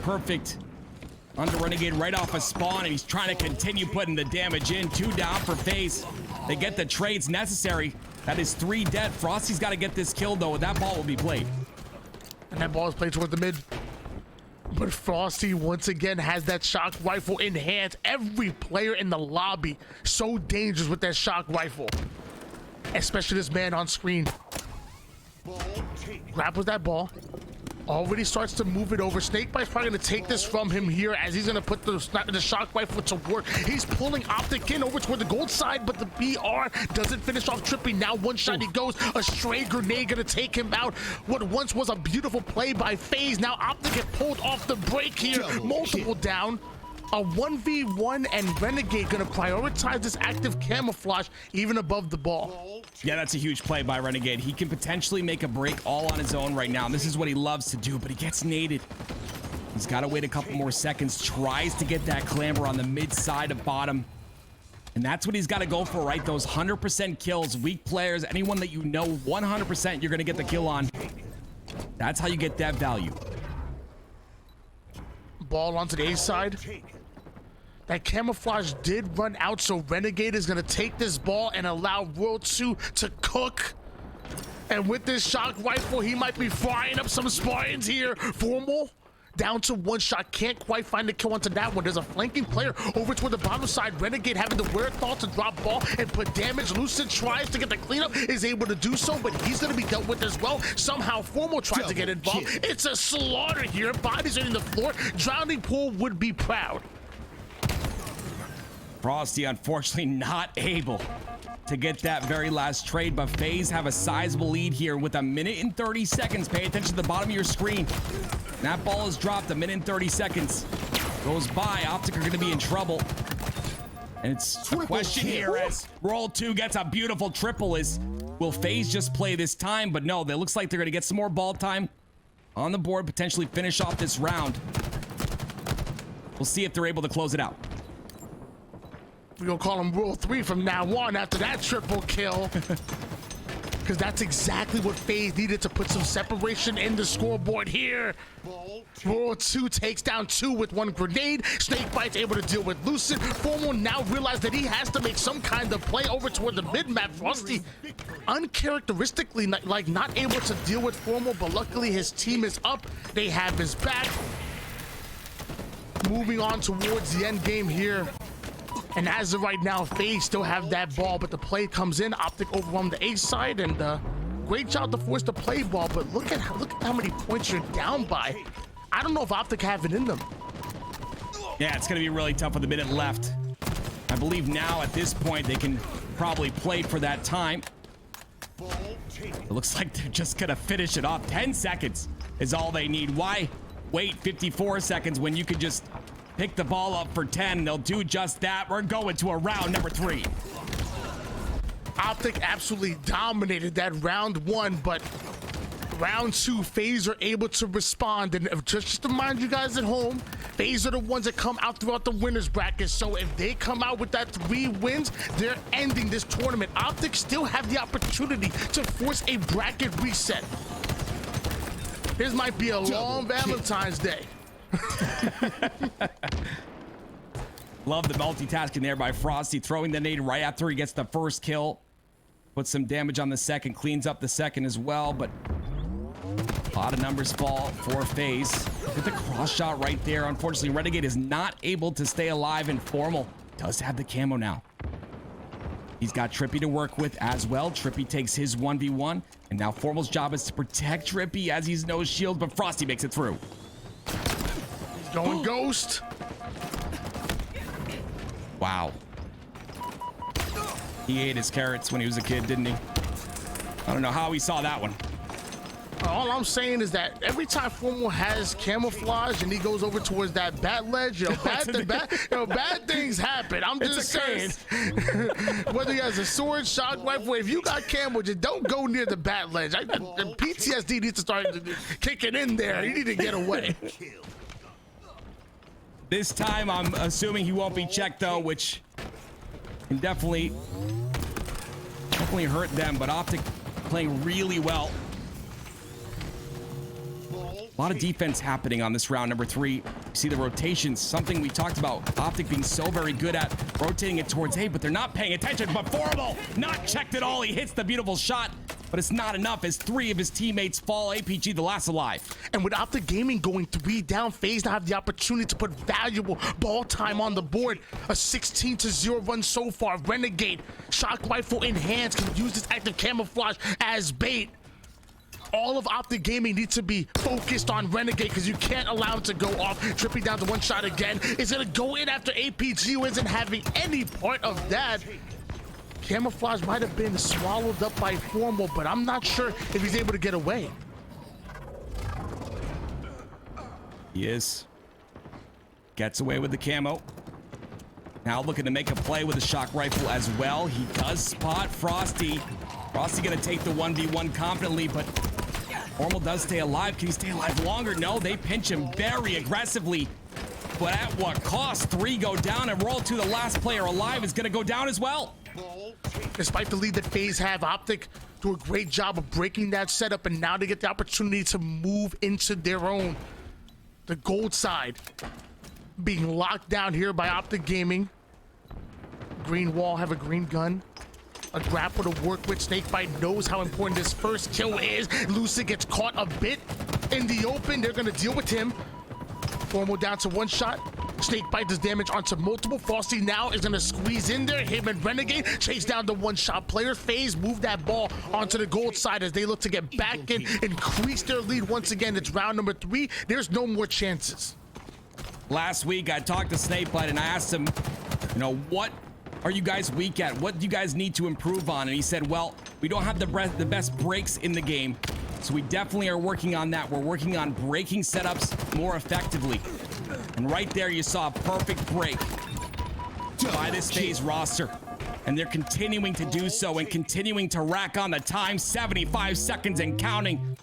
perfect under Renegade right off a spawn, and he's trying to continue putting the damage in. 2 down for FaZe. They get the trades necessary. That is 3 dead. Frosty's got to get this kill though, and that ball will be played. And that ball is played toward the mid. But Frosty once again has that shock rifle in hand. Every player in the lobby so dangerous with that shock rifle. Especially this man on screen. Grapples that ball. Already starts to move it over. Snakebite's probably going to take this from him here as he's going to put the shock rifle to work. He's pulling OpTic in over toward the gold side, but the BR doesn't finish off Trippy. Now one shot he goes. A stray grenade going to take him out. What once was a beautiful play by FaZe, now OpTic get pulled off the break here. Multiple down. A 1v1, and Renegade gonna prioritize this active camouflage even above the ball. Yeah, that's a huge play by Renegade. He can potentially make a break all on his own right now. This is what he loves to do, but he gets naded. He's got to wait a couple more seconds, tries to get that clamber on the mid side of bottom. And that's what he's got to go for, right? Those 100% kills, weak players, anyone that you know 100% you're gonna get the kill on. That's how you get that value. Ball onto the A side. That camouflage did run out, so Renegade is going to take this ball and allow World 2 to cook. And with this shock rifle, he might be frying up some Spartans here. Formal down to one shot, can't quite find the kill onto that one. There's a flanking player over toward the bottom side. Renegade having the wherewithal to drop ball and put damage. Lucid tries to get the cleanup, is able to do so, but he's going to be dealt with as well. Somehow Formal tries to get involved. It's a slaughter here. Bodies are in the floor. Drowning Pool would be proud. Frosty unfortunately not able to get that very last trade, but FaZe have a sizable lead here with 1 minute and 30 seconds. Pay attention to the bottom of your screen. That ball is dropped. 1 minute and 30 seconds goes by. OpTic are going to be in trouble. And it's a question here as World 2 gets a beautiful triple. Will FaZe just play this time? But no, it looks like they're going to get some more ball time on the board, potentially finish off this round. We'll see if they're able to close it out. We're gonna call him Rule 3 from now on after that triple kill. because that's exactly what FaZe needed to put some separation in the scoreboard here. World 2 takes down 2 with 1 grenade. Snakebite's able to deal with Lucid. Formal now realized that he has to make some kind of play over toward the mid-map. Frosty, uncharacteristically, not able to deal with Formal, but luckily his team is up. They have his back. Moving on towards the end game here. And as of right now, FaZe still have that ball, but the play comes in. Optic overwhelmed the A side, and great job to force the play ball, but look at how many points you're down by. I don't know if Optic have it in them. Yeah, it's going to be really tough with a minute left. I believe now at this point they can probably play for that time. It looks like they're just going to finish it off. 10 seconds is all they need. Why wait 54 seconds when you could just pick the ball up for 10? They'll do just that. We're going to a round number 3. Optic absolutely dominated that round 1, but round 2, FaZe are able to respond. And just to remind you guys at home, FaZe are the ones that come out throughout the winners bracket. So if they come out with that 3 wins, they're ending this tournament. Optic still have the opportunity to force a bracket reset. This might be a long Valentine's Day. Love the multitasking there by Frosty, throwing the nade right after he gets the first kill. Puts some damage on the second, cleans up the second as well, but a lot of numbers fall for FaZe. With the cross shot right there. Unfortunately, Renegade is not able to stay alive, and Formal does have the camo now. He's got Trippy to work with as well. Trippy takes his 1v1, and now Formal's job is to protect Trippy as he's no shield, but Frosty makes it through. He's going ghost. Wow. He ate his carrots when he was a kid, didn't he? I don't know how he saw that one. All I'm saying is that every time Formal has camouflage and he goes over towards that bat ledge, bad things happen. I'm just saying. Whether he has a sword, shock rifle, if you got camo, just don't go near the bat ledge. The PTSD needs to start kicking in there. You need to get away. This time, I'm assuming he won't be checked, though, which can definitely hurt them. But Optic playing really well. A lot of defense happening on this round number 3. You see the rotations, something we talked about. Optic being so very good at rotating it towards A, but they're not paying attention. But Formal, not checked at all. He hits the beautiful shot, but it's not enough as 3 of his teammates fall. APG, the last alive. And with Optic Gaming going 3 down, FaZe now have the opportunity to put valuable ball time on the board. A 16-0 run so far. Renegade, shock rifle in hands, can use this active camouflage as bait. All of Optic Gaming needs to be focused on Renegade because you can't allow him to go off. Trippy down to 1 shot again. Is going to go in after APG, who isn't having any part of that. Camouflage might have been swallowed up by Formal, but I'm not sure if he's able to get away. He is. Gets away with the camo. Now looking to make a play with a shock rifle as well. He does spot Frosty. Frosty going to take the 1v1 confidently, but Formal does stay alive. Can he stay alive longer? No, they pinch him very aggressively. But at what cost? 3 go down, and World 2, the last player alive, is going to go down as well. Despite the lead that FaZe have, Optic do a great job of breaking that setup, and now they get the opportunity to move into their own. The gold side being locked down here by Optic Gaming. Green wall have a green gun. A grapple to work with. Snakebite knows how important this first kill is. Lucid gets caught a bit in the open. They're going to deal with him. Formal down to 1 shot. Snakebite does damage onto multiple. Frosty now is going to squeeze in there. Him and Renegade chase down the 1-shot player. FaZe move that ball onto the gold side as they look to get back in, increase their lead once again. It's round number 3. There's no more chances. Last week, I talked to Snakebite and I asked him, what are you guys weak at? What do you guys need to improve on? And he said, well, we don't have the best breaks in the game. So we definitely are working on that. We're working on breaking setups more effectively. And right there, you saw a perfect break by this FaZe roster. And they're continuing to do so and continuing to rack on the time. 75 seconds and counting.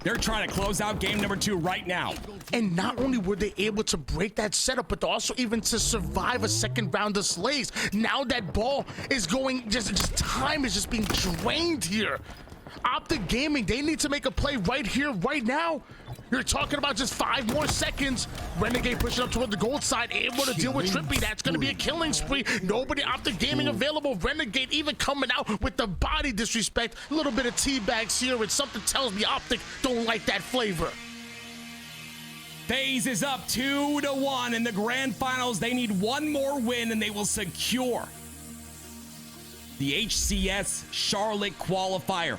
They're trying to close out game number 2 right now. And not only were they able to break that setup, but also even to survive a second round of slays. Now that ball is going, just time is just being drained here. Optic Gaming, they need to make a play right here, right now. You're talking about just 5 more seconds. Renegade pushing up toward the gold side, able to deal with Trippy. That's going to be a killing spree. Nobody Optic Gaming available. Renegade even coming out with the body disrespect. A little bit of teabags here, and something tells me Optic don't like that flavor. FaZe is up 2-1 in the grand finals. They need one more win and they will secure the HCS Charlotte qualifier.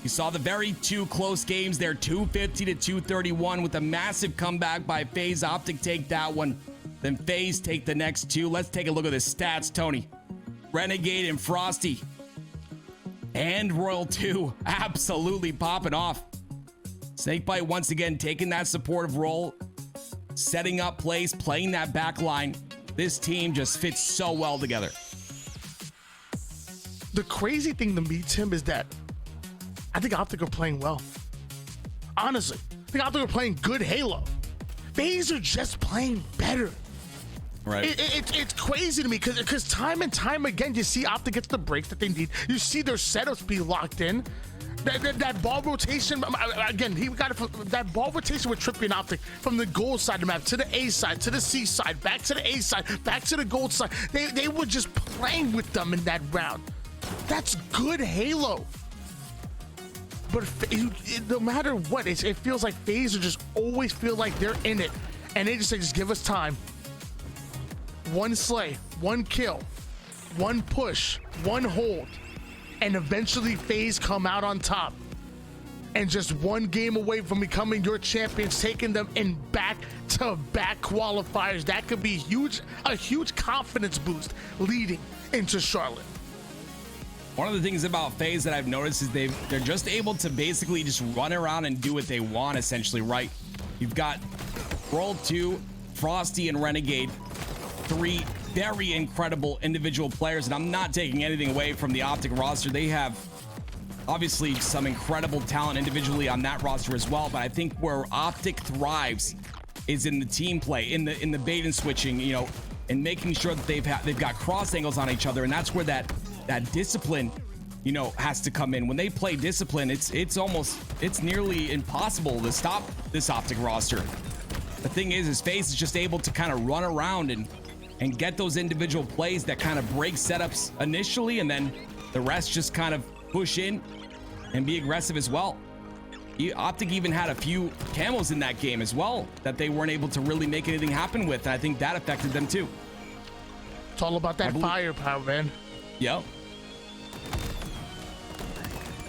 You saw the very 2 close games there, 250 to 231, with a massive comeback by FaZe. Optic take that one, then FaZe take the next 2. Let's take a look at the stats, Tony. Renegade and Frosty and Royal 2 absolutely popping off. Snakebite once again taking that supportive role, setting up plays, playing that back line. This team just fits so well together. The crazy thing to me, Tim, is that I think Optic are playing well. Honestly, I think Optic are playing good Halo. FaZe are just playing better. Right. It's crazy to me because time and time again, you see Optic gets the breaks that they need. You see their setups be locked in. That ball rotation, again, he got that ball rotation with Trippy and Optic from the gold side of the map to the A side, to the C side, back to the A side, back to the gold side. They were just playing with them in that round. That's good Halo. But no matter what, it feels like FaZe just always feel like they're in it. And they just say, just give us time. 1 slay, 1 kill, 1 push, 1 hold. And eventually FaZe come out on top. And just 1 game away from becoming your champions, taking them in back-to-back qualifiers. That could be a huge confidence boost leading into Charlotte. One of the things about FaZe that I've noticed is they're just able to basically just run around and do what they want, essentially, right? You've got Roll 2, Frosty, and Renegade, 3 very incredible individual players, and I'm not taking anything away from the Optic roster. They have obviously some incredible talent individually on that roster as well, but I think where Optic thrives is in the team play, in the bait and switching, you know, and making sure that they've got cross angles on each other, and that's where that discipline, you know, has to come in. When they play discipline, it's nearly impossible to stop this Optic roster. The thing is FaZe is just able to kind of run around and get those individual plays that kind of break setups initially, and then the rest just kind of push in and be aggressive as well. Optic even had a few camos in that game as well that they weren't able to really make anything happen with, and I think that affected them too. It's all about that firepower, man. Yep.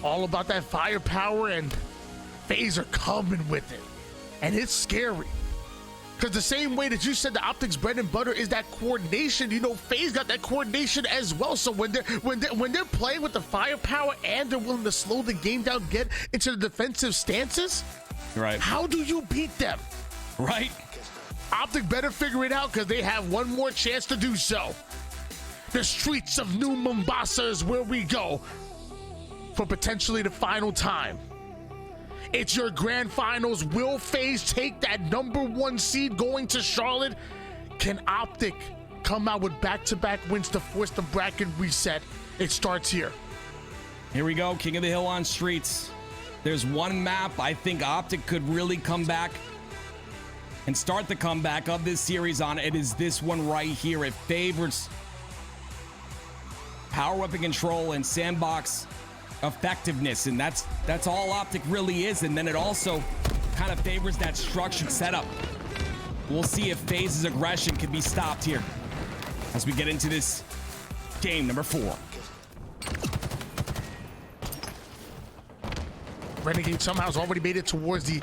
All about that firepower, and FaZe are coming with it. And it's scary. Because the same way that you said the Optic's bread and butter is that coordination, you know, FaZe got that coordination as well. So when they're playing with the firepower and they're willing to slow the game down, get into the defensive stances, right? How do you beat them? Right. Optic better figure it out because they have one more chance to do so. The streets of New Mombasa is where we go for potentially the final time. It's your grand finals. Will FaZe take that #1 seed going to Charlotte? Can Optic come out with back-to-back wins to force the bracket reset? It starts here. Here we go, King of the Hill on streets. There's one map I think Optic could really come back and start the comeback of this series on. It is this one right here. It favors power weapon control and sandbox effectiveness, and that's all Optic really is. And then it also kind of favors that structured setup. We'll see if FaZe's aggression can be stopped here as we get into this game number 4. Renegade somehow has already made it towards the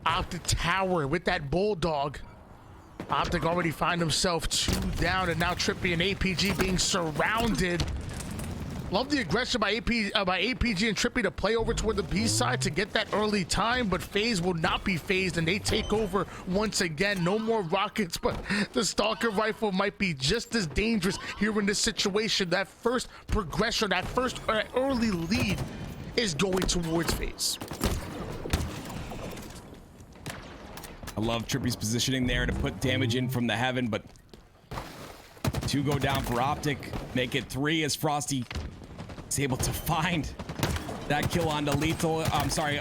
Optic tower with that bulldog. Optic already find himself 2 down, and now Trippy and APG being surrounded. Love the aggression by APG and Trippy to play over toward the B side to get that early time, but FaZe will not be phased, and they take over once again. No more rockets, but the Stalker rifle might be just as dangerous here in this situation. That first progression, that first early lead is going towards FaZe. I love Trippy's positioning there to put damage in from the heaven, but 2 go down for Optic. Make it 3 as Frosty is able to find that kill onto Lethal. I'm sorry,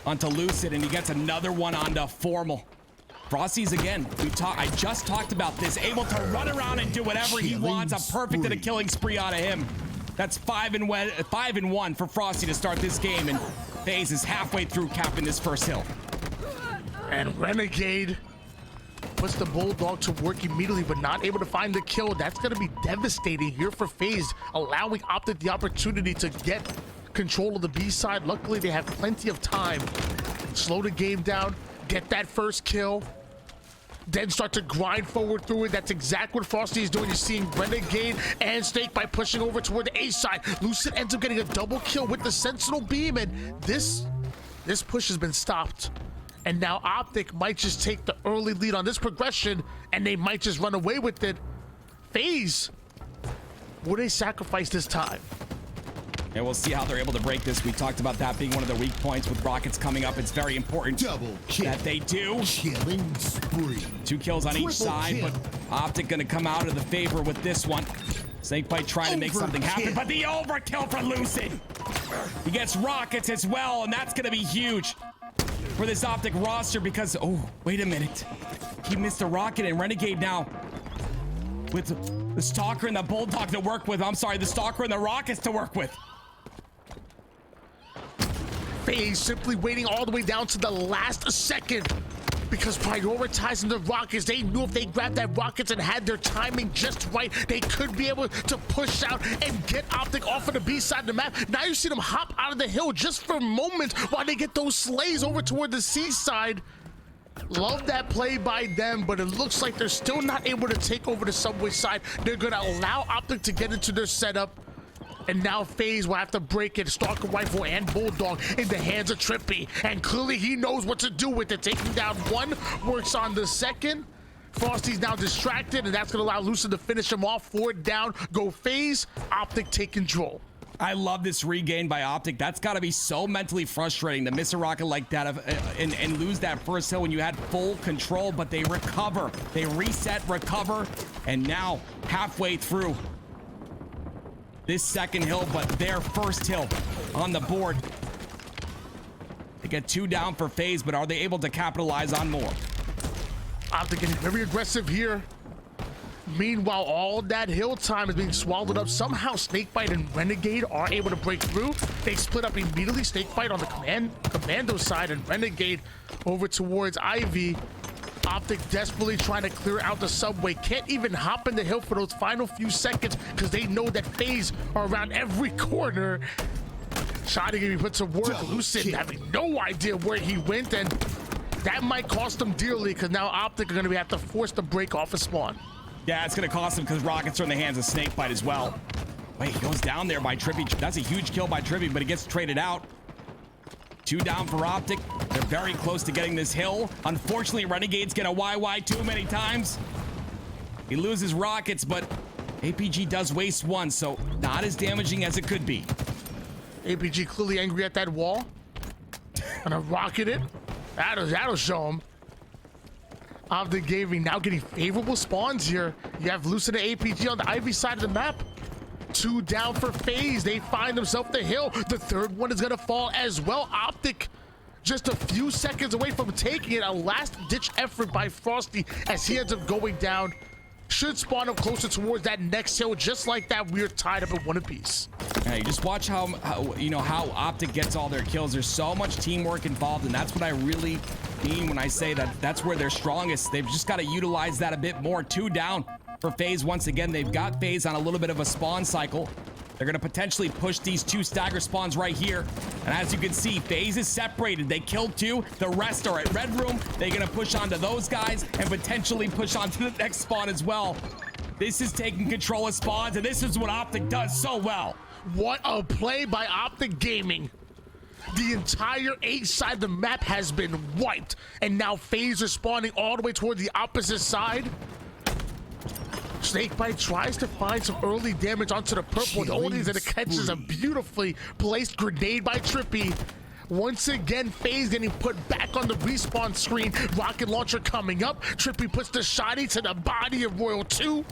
onto Lucid, and he gets another one onto Formal. Frosty's again. I just talked about this. Able to run around and do whatever he wants. A perfect and a killing spree out of him. That's 5-1 for Frosty to start this game, and FaZe is halfway through capping this first hill. And Renegade puts the Bulldog to work immediately, but not able to find the kill. That's going to be devastating here for FaZe, allowing OpTic the opportunity to get control of the B side. Luckily, they have plenty of time. Slow the game down, get that first kill, then start to grind forward through it. That's exactly what Frosty is doing. You're seeing Renegade and Snakebite pushing over toward the A side. Lucid ends up getting a double kill with the Sentinel beam, and this push has been stopped. And now OpTic might just take the early lead on this progression, and they might just run away with it. FaZe, will they sacrifice this time? And we'll see how they're able to break this. We talked about that being one of the weak points with Rockets coming up. It's very important Double kill. that they do. Killing spree. 2 kills on each side, kill. but OpTic gonna come out of the favor with this one. Snakebite trying to make something happen, but the overkill for Lucid. He gets Rockets as well, and that's gonna be huge for this OpTic roster because, oh, wait a minute. He missed a rocket, and Renegade now with the Stalker and the Bulldog to work with. I'm sorry, the Stalker and the Rockets to work with. FaZe simply waiting all the way down to the last second because prioritizing the Rockets, they knew if they grabbed that Rockets and had their timing just right, they could be able to push out and get OpTic off of the B side of the map. Now you see them hop out of the hill just for a moment while they get those slays over toward the C side. Love that play by them, but it looks like they're still not able to take over the subway side. They're gonna allow OpTic to get into their setup. And now FaZe will have to break it. Stalker Rifle and Bulldog in the hands of Trippy. And clearly he knows what to do with it. Taking down one, works on the second. Frosty's now distracted, and that's going to allow Lucid to finish him off. 4 down, go FaZe. OpTic take control. I love this regain by OpTic. That's got to be so mentally frustrating to miss a rocket like that and lose that first hill when you had full control, but they recover. They reset, recover, and now halfway through this second hill, but their first hill on the board. They get 2 down for FaZe, but are they able to capitalize on more? OpTic getting very aggressive here. Meanwhile, all that hill time is being swallowed up. Somehow Snakebite and Renegade are able to break through. They split up immediately. Snakebite on the commando side and Renegade over towards Ivy. OpTic desperately trying to clear out the subway. Can't even hop in the hill for those final few seconds because they know that FaZe are around every corner. Trying to get me put to work. Lucid having no idea where he went, and that might cost them dearly because now OpTic are going to have to force the break off of spawn. Yeah, it's going to cost them because Rockets are in the hands of Snakebite as well. Wait, he goes down there by Trippy. That's a huge kill by Trippy, but he gets traded out. 2 down for OpTic. They're very close to getting this hill. Unfortunately, Renegade's gonna YY too many times. He loses Rockets, but APG does waste 1, so not as damaging as it could be. APG clearly angry at that wall. Gonna rocket it. That'll show him. OpTic Gaming now getting favorable spawns here. You have Lucid and APG on the Ivy side of the map. 2 down for FaZe. They find themselves the hill. The third one is gonna fall as well. OpTic just a few seconds away from taking it. A last-ditch effort by Frosty as he ends up going down. Should spawn up closer towards that next hill. Just like that, we're tied up at 1 apiece. Hey, just watch how OpTic gets all their kills. There's so much teamwork involved, and that's what I really mean when I say that that's where they're strongest. They've just got to utilize that a bit more. 2 down for FaZe once again. They've got FaZe on a little bit of a spawn cycle. They're going to potentially push these 2 stagger spawns right here. And as you can see, FaZe is separated. They killed 2. The rest are at Red Room. They're going to push onto those guys and potentially push onto the next spawn as well. This is taking control of spawns, and this is what OpTic does so well. What a play by OpTic Gaming. The entire A side of the map has been wiped. And now FaZe are spawning all the way toward the opposite side. Snakebite tries to find some early damage onto the purple. The only thing that catches a beautifully placed grenade by Trippy. Once again, FaZe getting put back on the respawn screen. Rocket launcher coming up. Trippy puts the shotty to the body of Royal 2.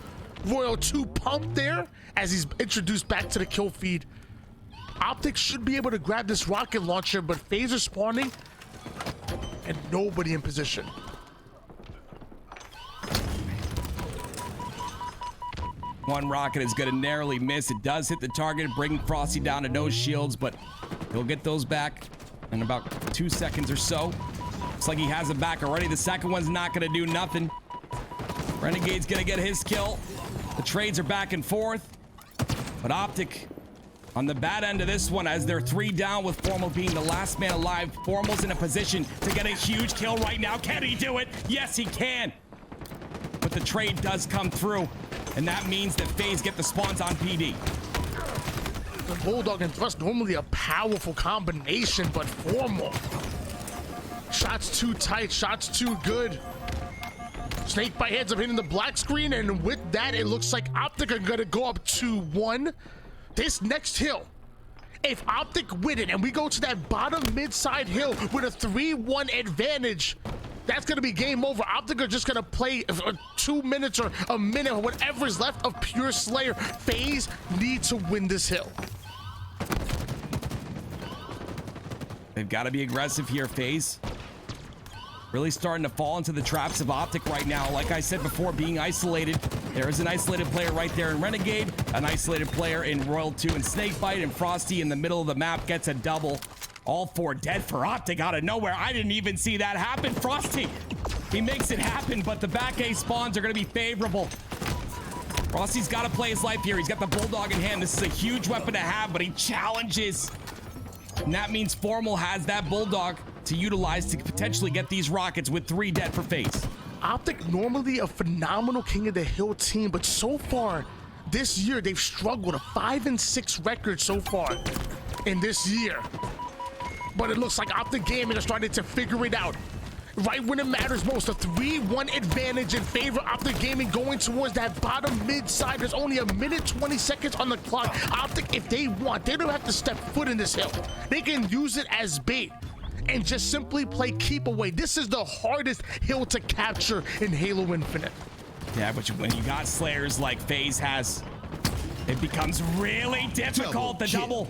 Royal 2 pump there as he's introduced back to the kill feed. OpTic's should be able to grab this rocket launcher, but FaZe are spawning and nobody in position. One rocket is going to narrowly miss. It does hit the target, bring Frosty down to no shields, but he'll get those back in about 2 seconds or so. Looks like he has them back already. The second one's not going to do nothing. Renegade's going to get his kill. The trades are back and forth, but OpTic on the bad end of this one as they're 3 down with Formal being the last man alive. Formal's in a position to get a huge kill right now. Can he do it? Yes, he can. But the trade does come through, and that means that FaZe get the spawns on PD. The Bulldog and Thrust, normally a powerful combination, but Formal. Shots too tight, shots too good. Snakebite heads up hitting the black screen, and with that, it looks like OpTic are gonna go up 2-1. This next hill, if OpTic win it and we go to that bottom mid-side hill with a 3-1 advantage, that's gonna be game over. OpTic are just gonna play 2 minutes or a minute or whatever's left of pure Slayer. FaZe need to win this hill. They've got to be aggressive here, FaZe. Really starting to fall into the traps of OpTic right now. Like I said before, being isolated. There is an isolated player right there in Renegade, an isolated player in Royal 2 and Snakebite, and Frosty in the middle of the map gets a double. All 4 dead for OpTic out of nowhere. I didn't even see that happen. Frosty, he makes it happen, but the back A spawns are going to be favorable. Frosty's got to play his life here. He's got the Bulldog in hand. This is a huge weapon to have, but he challenges. And that means Formal has that Bulldog to utilize to potentially get these rockets with 3 dead for FaZe. OpTic normally a phenomenal King of the Hill team, but so far this year they've struggled. A 5-6 record so far in this year. But it looks like OpTic Gaming are starting to figure it out. Right when it matters most, a 3-1 advantage in favor of OpTic Gaming going towards that bottom mid side. There's only 1:20 seconds on the clock. OpTic, if they want, they don't have to step foot in this hill. They can use it as bait and just simply play keep away. This is the hardest hill to capture in Halo Infinite. Yeah, but when you got Slayers like FaZe has, it becomes really difficult. The double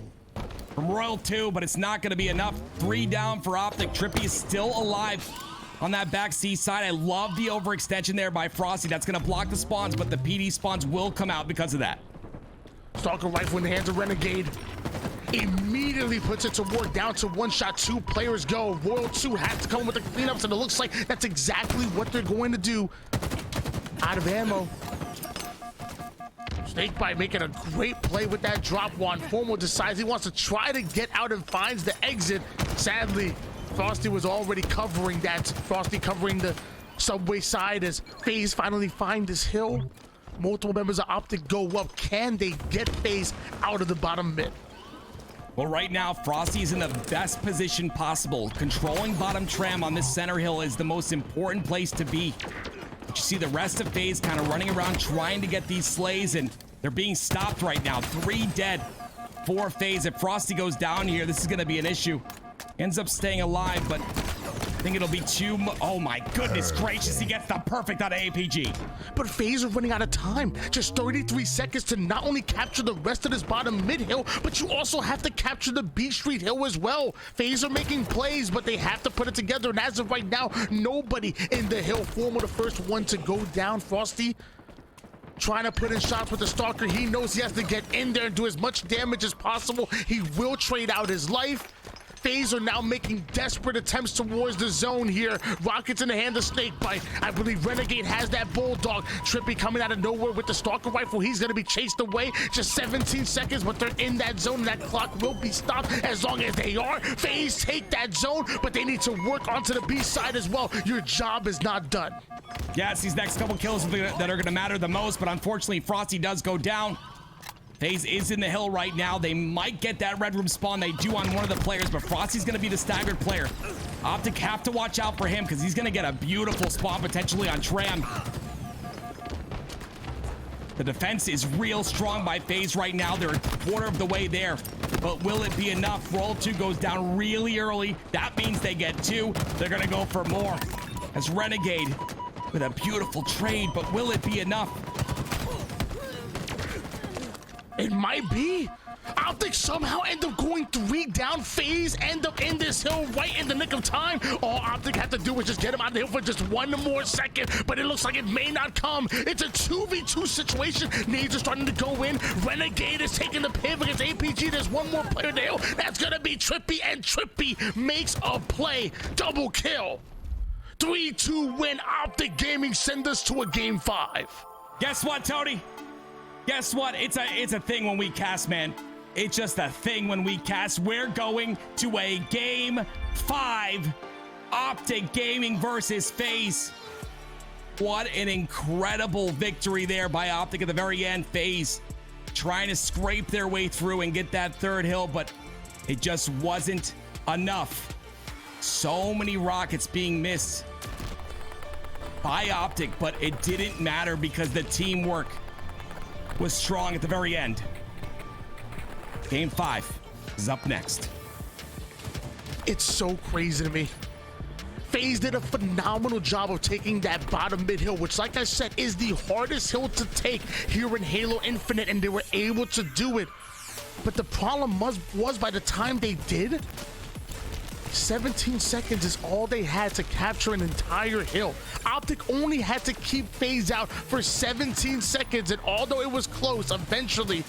from Royal 2, but it's not going to be enough. 3 down for OpTic. Trippy is still alive on that back C side. I love the overextension there by Frosty. That's going to block the spawns, but the PD spawns will come out because of that. Stalker rifle in the hands of Renegade. Immediately puts it to work, down to 1 shot, 2 players go. Royal 2 has to come with the cleanups, and it looks like that's exactly what they're going to do. Out of ammo. Snakebite making a great play with that drop one. Formal decides he wants to try to get out and finds the exit. Sadly, Frosty was already covering that. Frosty covering the subway side as FaZe finally find this hill. Multiple members of OpTic go up. Can they get FaZe out of the bottom mid? Well, right now, Frosty's in the best position possible. Controlling bottom tram on this center hill is the most important place to be. But you see the rest of FaZe kind of running around trying to get these slays, and they're being stopped right now. 3 dead for FaZe. If Frosty goes down here, this is going to be an issue. Ends up staying alive, but I think it'll be oh my goodness gracious, he gets the perfect out of APG. But FaZe are running out of time. Just 33 seconds to not only capture the rest of this bottom mid hill, but you also have to capture the B Street hill as well. FaZe are making plays, but they have to put it together. And as of right now, nobody in the hill. Formal the first one to go down. Frosty trying to put in shots with the Stalker. He knows he has to get in there and do as much damage as possible. He will trade out his life. FaZe are now making desperate attempts towards the zone here. Rockets in the hand of Snakebite. I believe Renegade has that Bulldog. Trippy coming out of nowhere with the Stalker rifle. He's going to be chased away. Just 17 seconds, but they're in that zone. That clock will be stopped as long as they are. FaZe take that zone, but they need to work onto the B side as well. Your job is not done. Yeah, it's these next couple kills that are going to matter the most, but unfortunately, Frosty does go down. FaZe is in the hill right now. They might get that red room spawn. They do on one of the players, but Frosty's going to be the staggered player. OpTic have to watch out for him because he's going to get a beautiful spawn potentially on Tram. The defense is real strong by FaZe right now. They're a quarter of the way there, but will it be enough? Roll 2 goes down really early. That means they get 2. They're going to go for more. As Renegade with a beautiful trade, but will it be enough? It might be. OpTic's somehow end up going 3 down. FaZe end up in this hill right in the nick of time. All OpTic have to do is just get him out of the hill for just 1 more second, but it looks like it may not come. It's a 2v2 situation. Nades are starting to go in. Renegade is taking the pivot against APG. There's 1 more player in the hill. That's gonna be Trippy, and Trippy makes a play. Double kill. 3-2 win. OpTic Gaming send us to a game 5. Guess what, Tony? Guess what? It's a thing when we cast, man. It's just a thing when we cast. We're going to a game 5. OpTic Gaming versus FaZe. What an incredible victory there by OpTic at the very end. FaZe trying to scrape their way through and get that 3rd hill, but it just wasn't enough. So many rockets being missed by OpTic, but it didn't matter because the teamwork was strong at the very end. Game 5 is up next. It's so crazy to me. FaZe did a phenomenal job of taking that bottom mid hill, which, like I said, is the hardest hill to take here in Halo Infinite, and they were able to do it. But the problem was by the time they did, 17 seconds is all they had to capture an entire hill. OpTic only had to keep FaZe out for 17 seconds, and although it was close, eventually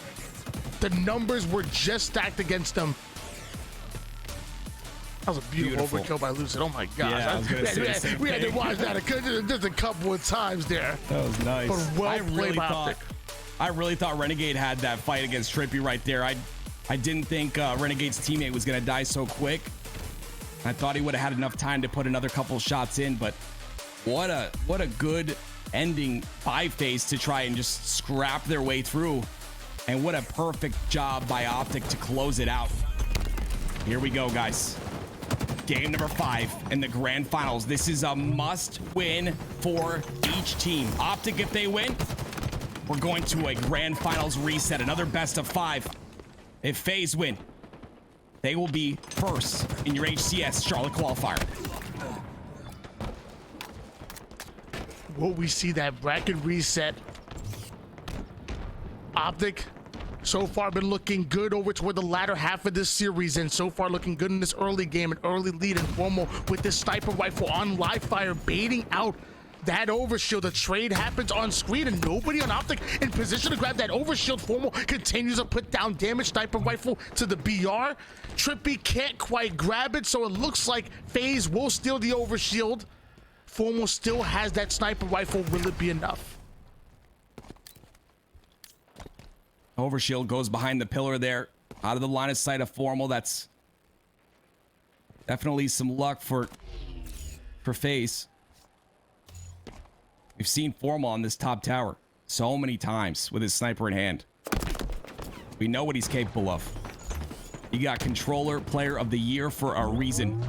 the numbers were just stacked against them. That was a beautiful overkill by Lucid. Oh my gosh. Yeah, I was gonna say the same we had to thing. watch that just a couple of times there. That was nice. But well played by OpTic. I really thought Renegade had that fight against Trippy right there. I didn't think Renegade's teammate was gonna die so quick. I thought he would have had enough time to put another couple shots in, but what a good ending by FaZe to try and just scrap their way through. And what a perfect job by OpTic to close it out. Here we go, guys. Game number 5 in the grand finals. This is a must win for each team. OpTic, if they win, we're going to a grand finals reset, another best of 5. If FaZe win, they will be first in your HCS Charlotte Qualifier. Will we see that bracket reset? OpTic so far been looking good over toward the latter half of this series, and so far looking good in this early game, an early lead, and Formal with this sniper rifle on live fire, baiting out that overshield. The trade happens on screen and nobody on OpTic in position to grab that overshield. Formal continues to put down damage. Sniper rifle to the BR. Trippy can't quite grab it, so it looks like FaZe will steal the overshield. Formal still has that sniper rifle. Will it be enough? Overshield goes behind the pillar there, out of the line of sight of Formal. That's definitely some luck for FaZe. We've seen Formal on this top tower so many times with his sniper in hand. We know what he's capable of. He got controller player of the year for a reason.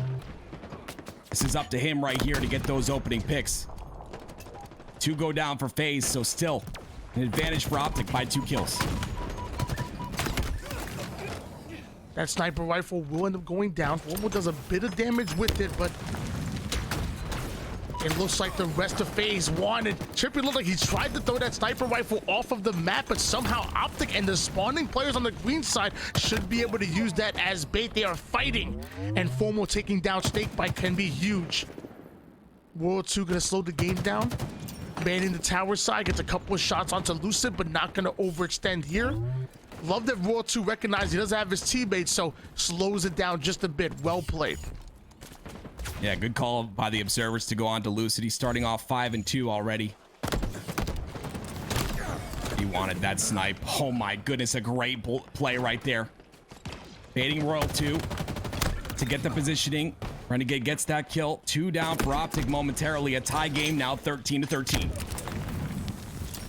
This is up to him right here to get those opening picks. 2 go down for FaZe, so still an advantage for OpTic by 2 kills. That sniper rifle will end up going down. Formal does a bit of damage with it, but it looks like the rest of FaZe wanted. Trippy looked like he tried to throw that sniper rifle off of the map, but somehow OpTic and the spawning players on the green side should be able to use that as bait. They are fighting, and Formal taking down Snakebite can be huge. World 2 gonna slow the game down. Manning the tower side, gets a couple of shots onto Lucid, but not gonna overextend here. Love that World 2 recognized he doesn't have his teammates, so slows it down just a bit. Well played. Yeah, good call by the observers to go on to Lucid. He's starting off 5-2 already. He wanted that snipe. Oh my goodness, a great play right there. Baiting Royal 2 to get the positioning. Renegade gets that kill. 2 down for OpTic momentarily. A tie game now, 13-13.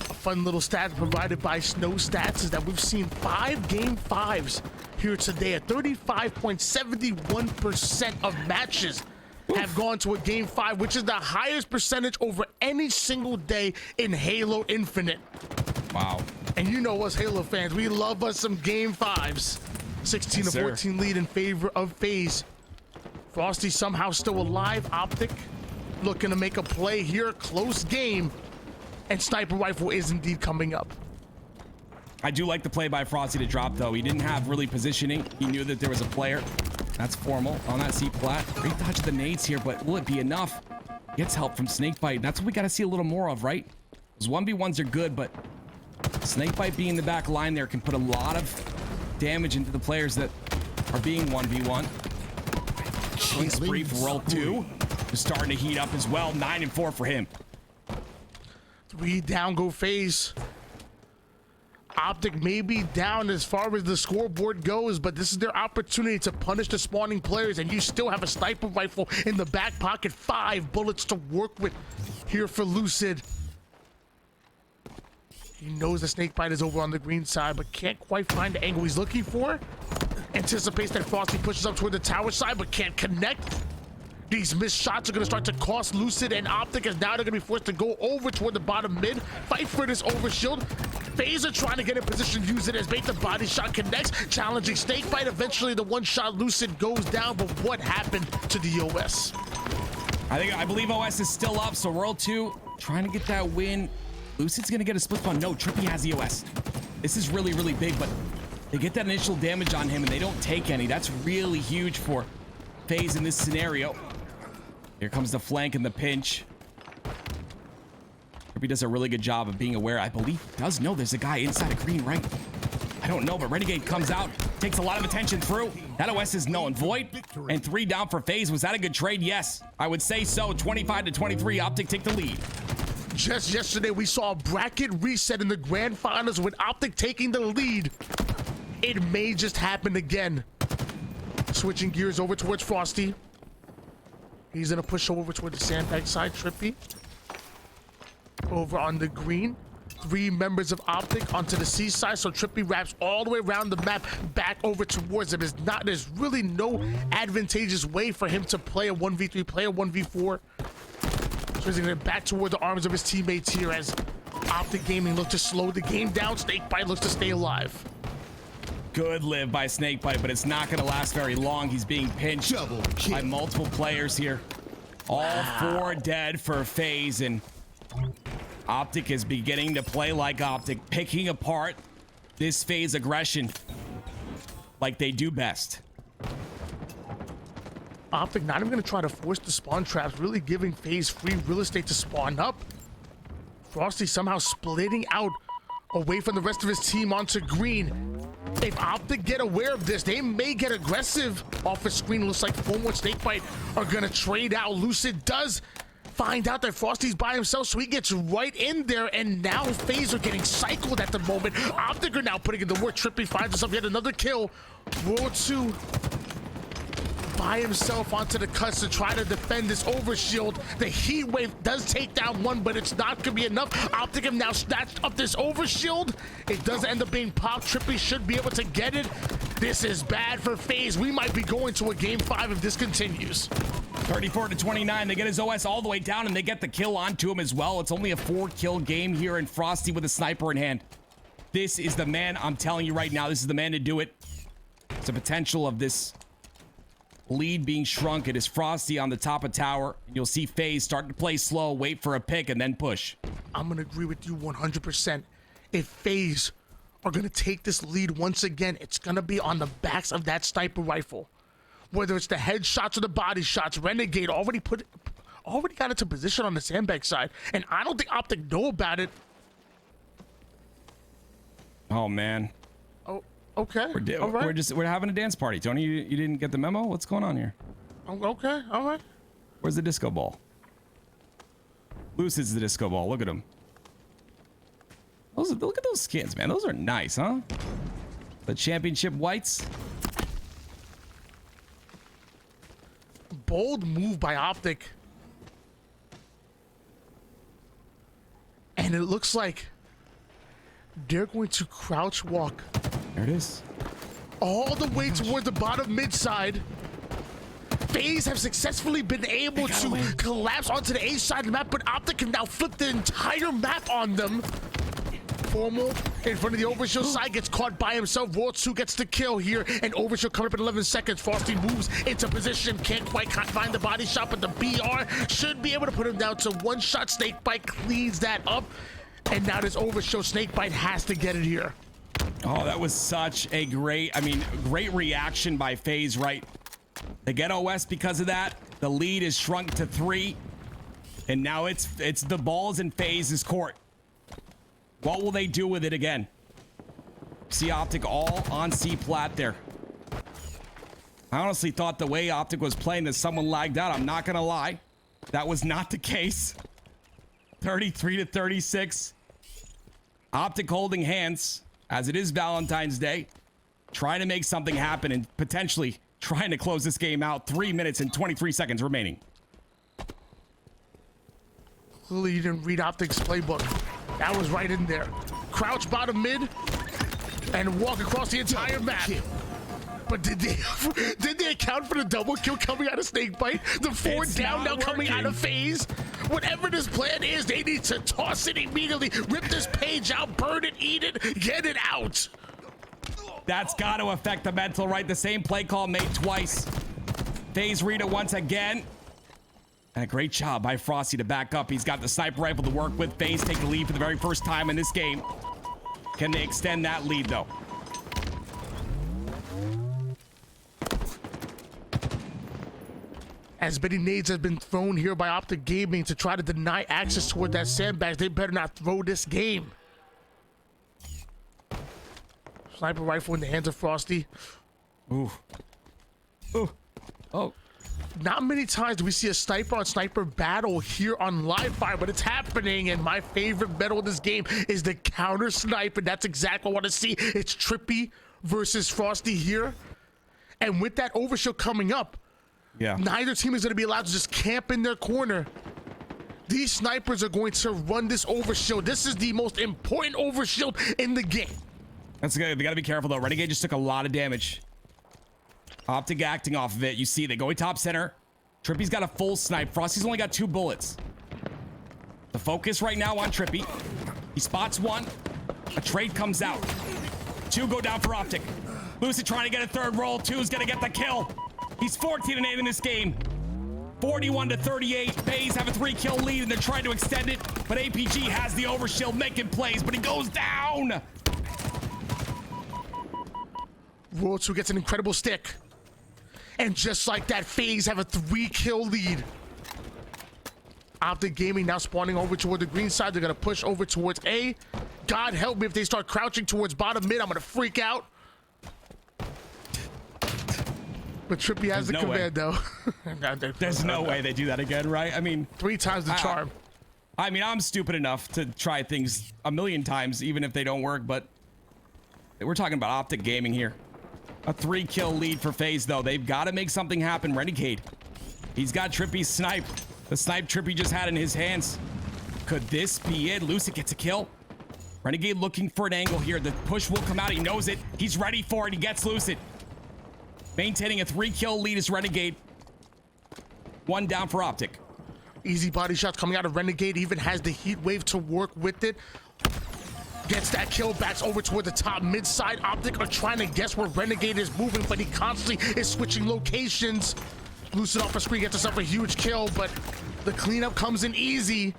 A fun little stat provided by Snow Stats is that we've seen 5 game 5s here today. At 35.71% of matches have gone to a game 5, which is the highest percentage over any single day in Halo Infinite. Wow. And you know us Halo fans, we love us some game 5s. 16-14 lead in favor of FaZe. Frosty somehow still alive. OpTic looking to make a play here. Close game. And sniper rifle is indeed coming up. I do like the play by Frosty to drop, though. He didn't have really positioning. He knew that there was a player. That's formal on that C plat. Great dodge of the nades here, but will it be enough? Gets help from Snakebite. That's what we got to see a little more of, right? Those 1v1s are good, but Snakebite being the back line there can put a lot of damage into the players that are being 1v1. Killing spree for World 2. Is starting to heat up as well. 9 and 4 for him. 3 down go FaZe. OpTic may be down as far as the scoreboard goes, but this is their opportunity to punish the spawning players, and you still have a sniper rifle in the back pocket. 5 bullets to work with here for Lucid. He knows the Snakebite is over on the green side, but can't quite find the angle he's looking for. Anticipates that Frosty pushes up toward the tower side, but can't connect. These missed shots are going to start to cost Lucid and OpTic, as now they're going to be forced to go over toward the bottom mid, fight for this overshield. FaZe are trying to get in position, use it as bait. The body shot connects, challenging Snakebite. Eventually, the one shot Lucid goes down, but what happened to the OS? I believe OS is still up, so World 2 trying to get that win. Lucid's going to get a split spawn. No, Trippy has the OS. This is really, really big, but they get that initial damage on him, and they don't take any. That's really huge for FaZe in this scenario. Here comes the flank and the pinch. Trippy does a really good job of being aware. I believe he does know there's a guy inside of green, right? I don't know, but Renegade comes out, takes a lot of attention through. That OS is null and void. And 3 down for FaZe. Was that a good trade? Yes, I would say so. 25 to 23, OpTic take the lead. Just yesterday, we saw a bracket reset in the grand finals with OpTic taking the lead. It may just happen again. Switching gears over towards Frosty. He's gonna push over toward the sandbag side. Trippy over on the green. 3 members of OpTic onto the C side, so Trippy wraps all the way around the map back over towards him. There's really no advantageous way for him to play a 1v3, play a 1v4. So he's gonna get back toward the arms of his teammates here as OpTic Gaming looks to slow the game down. Snakebite looks to stay alive. Good live by Snakebite, but it's not going to last very long. He's being pinched by multiple players here. All 4 dead for FaZe, and OpTic is beginning to play like OpTic, picking apart this FaZe aggression like they do best. OpTic not even going to try to force the spawn traps, really giving FaZe free real estate to spawn up. Frosty somehow splitting out away from the rest of his team onto green. If OpTic get aware of this, they may get aggressive off the screen. Looks like Formo and Snakebite are gonna trade out. Lucid does find out that Frosty's by himself, so he gets right in there, and now FaZe are getting cycled at the moment. OpTic are now putting in the work. Trippy finds himself yet another kill. World 2 by himself onto the cuts to try to defend this overshield. The heat wave does take down one, but it's not gonna be enough. OpTic have now snatched up this overshield. It does end up being popped. Trippy should be able to get it. This is bad for FaZe. We might be going to a game 5 if this continues. 34 to 29. They get his OS all the way down, and they get the kill onto him as well. It's only a 4-kill game here, and Frosty with a sniper in hand. This is the man. I'm telling you right now, this is the man to do it. It's the potential of this lead being shrunk. It is Frosty on the top of tower, and you'll see FaZe start to play slow, wait for a pick, and then push. I'm gonna agree with you 100%. If FaZe are gonna take this lead once again, it's gonna be on the backs of that sniper rifle. Whether it's the headshots or the body shots, Renegade already got into position on the sandbag side, and I don't think OpTic know about it. Oh man. Oh, okay. We're having a dance party. Tony, you didn't get the memo? What's going on here? Okay, all right. Where's the disco ball? Lucid's the disco ball. Look at him. Look at those skins, man. Those are nice, huh? The championship whites. Bold move by OpTic. And it looks like they're going to crouch walk. There it is. All the way toward the bottom mid side. FaZe have successfully been able to collapse onto the A side of the map, but OpTic can now flip the entire map on them. Formal in front of the overshield side gets caught by himself. World 2 gets the kill here, and overshield coming up in 11 seconds. Frosty moves into position, can't quite find the body shot, but the BR should be able to put him down to 1 shot. Snakebite cleans that up, and now this overshield Snakebite has to get it here. Oh, that was such a great reaction by FaZe, right? They get OS because of that. The lead is shrunk to 3. And now it's the balls in FaZe's court. What will they do with it again? See OpTic all on C plat there. I honestly thought the way OpTic was playing that someone lagged out. I'm not gonna lie. That was not the case. 33 to 36. OpTic holding hands as it is Valentine's Day. Trying to make something happen and potentially trying to close this game out. 3 minutes and 23 seconds remaining. Clearly, you didn't read OpTic's playbook. That was right in there. Crouch bottom mid and walk across the entire map. But did they account for the double kill coming out of Snakebite? The 4 down now coming out of FaZe? Whatever this plan is, they need to toss it immediately. Rip this page out, burn it, eat it, get it out. That's got to affect the mental, right? The same play call made twice. FaZe read it once again. And a great job by Frosty to back up. He's got the sniper rifle to work with. FaZe take the lead for the very first time in this game. Can they extend that lead, though? As many nades have been thrown here by OpTic Gaming to try to deny access toward that sandbag, they better not throw this game. Sniper rifle in the hands of Frosty. Ooh. Ooh. Oh. Not many times do we see a sniper on sniper battle here on live fire, but it's happening. And my favorite battle in this game is the counter sniper. That's exactly what I want to see. It's Trippy versus Frosty here. And with that overshield coming up, yeah, neither team is going to be allowed to just camp in their corner. These snipers are going to run this overshield. This is the most important overshield in the game. That's good. They got to be careful, though. Renegade just took a lot of damage. OpTic acting off of it. You see, they go top center. Trippy's got a full snipe. Frosty's only got 2 bullets. The focus right now on Trippy. He spots 1. A trade comes out. 2 go down for OpTic. Lucid trying to get a 3rd roll. 2's going to get the kill. He's 14 and 8 in this game. 41 to 38. FaZe have a 3-kill lead, and they're trying to extend it. But APG has the overshield making plays, but he goes down. World 2 gets an incredible stick. And just like that, FaZe have a 3-kill lead. OpTic Gaming now spawning over toward the green side. They're going to push over towards A. God help me if they start crouching towards bottom mid. I'm going to freak out. But Trippy has the command, though. There's no way they do that again, right? I mean, 3 times the charm. I mean, I'm stupid enough to try things a million times, even if they don't work, but we're talking about OpTic Gaming here. A 3-kill lead for FaZe, though. They've got to make something happen. Renegade. He's got Trippy's snipe. The snipe Trippy just had in his hands. Could this be it? Lucid gets a kill. Renegade looking for an angle here. The push will come out. He knows it. He's ready for it. He gets Lucid. Maintaining a 3-kill lead is Renegade. 1 down for OpTic. Easy body shots coming out of Renegade. Even has the heat wave to work with it. Gets that kill, backs over toward the top mid side. OpTic are trying to guess where Renegade is moving, but he constantly is switching locations. Lucid off a screen gets himself a huge kill, but the cleanup comes in easy.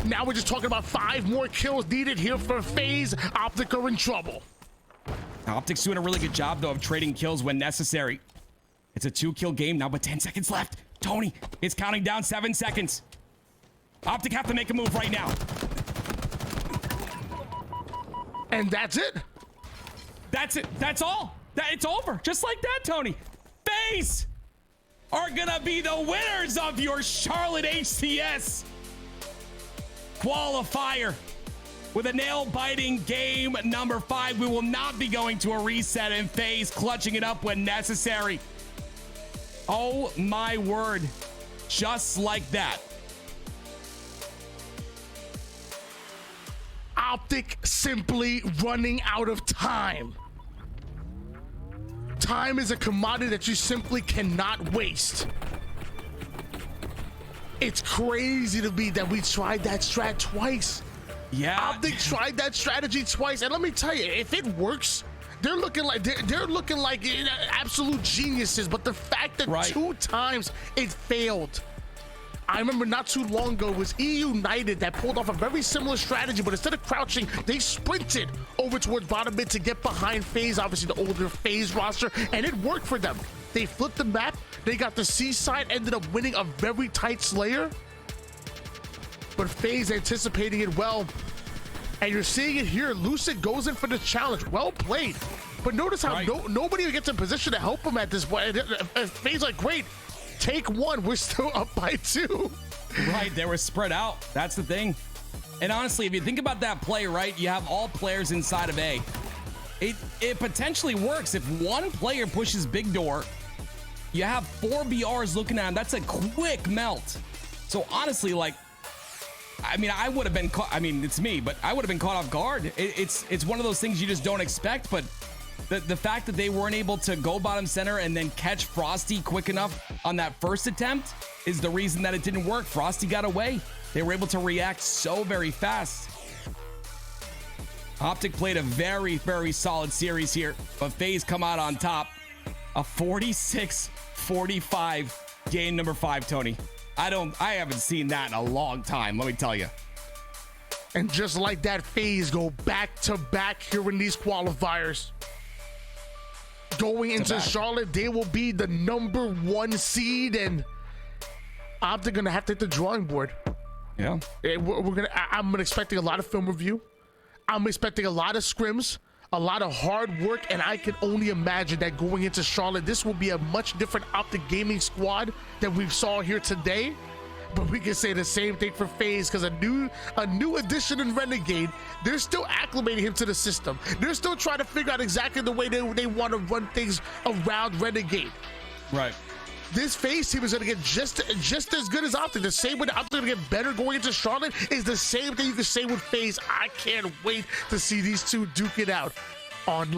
Now we're just talking about 5 more kills needed here for FaZe. OpTic are in trouble. OpTic's doing a really good job, though, of trading kills when necessary. It's a 2-kill game now, but 10 seconds left. Tony is counting down 7 seconds. OpTic have to make a move right now. And that's it. That's it. That's all. It's over. Just like that, Tony. FaZe are gonna be the winners of your Charlotte HCS qualifier with a nail-biting game number 5. We will not be going to a reset, and FaZe clutching it up when necessary. Oh my word. Just like that. OpTic simply running out of time. Time is a commodity that you simply cannot waste. It's crazy to me that we tried that strat twice. Yeah. OpTic tried that strategy twice, and let me tell you, if it works, they're looking like absolute geniuses. But the fact that 2 times it failed, I remember not too long ago, it was E United that pulled off a very similar strategy, but instead of crouching, they sprinted over towards bottom mid to get behind FaZe, obviously the older FaZe roster, and it worked for them. They flipped the map, they got the C side, ended up winning a very tight Slayer, but FaZe anticipating it well. And you're seeing it here, Lucid goes in for the challenge, well played. But notice how nobody gets in position to help him at this point. FaZe like, great, take one, we're still up by 2. Right, they were spread out. That's the thing. And honestly, if you think about that play, right, you have all players inside of A. It potentially works if one player pushes big door. You have 4 BRs looking at him. That's a quick melt. So honestly, like, I mean, I would have been caught. I mean, it's me, but I would have been caught off guard. It's one of those things you just don't expect. But the fact that they weren't able to go bottom center and then catch Frosty quick enough on that first attempt is the reason that it didn't work. Frosty got away. They were able to react so very fast. OpTic played a very, very solid series here, but FaZe come out on top. A 46-45 game number 5, Tony. I haven't seen that in a long time, let me tell you. And just like that, FaZe go back to back here in these qualifiers. Going into Charlotte, they will be the number 1 seed, and OpTic gonna have to hit the drawing board. Yeah. I'm expecting a lot of film review. I'm expecting a lot of scrims, a lot of hard work, and I can only imagine that going into Charlotte, this will be a much different OpTic gaming squad than we saw here today. But we can say the same thing for FaZe, because a new addition in Renegade, they're still acclimating him to the system. They're still trying to figure out exactly the way they want to run things around Renegade. Right. This FaZe team is going to get just as good as OpTic. The same way that OpTic going to get better going into Charlotte is the same thing you can say with FaZe. I can't wait to see these two duke it out on LAN.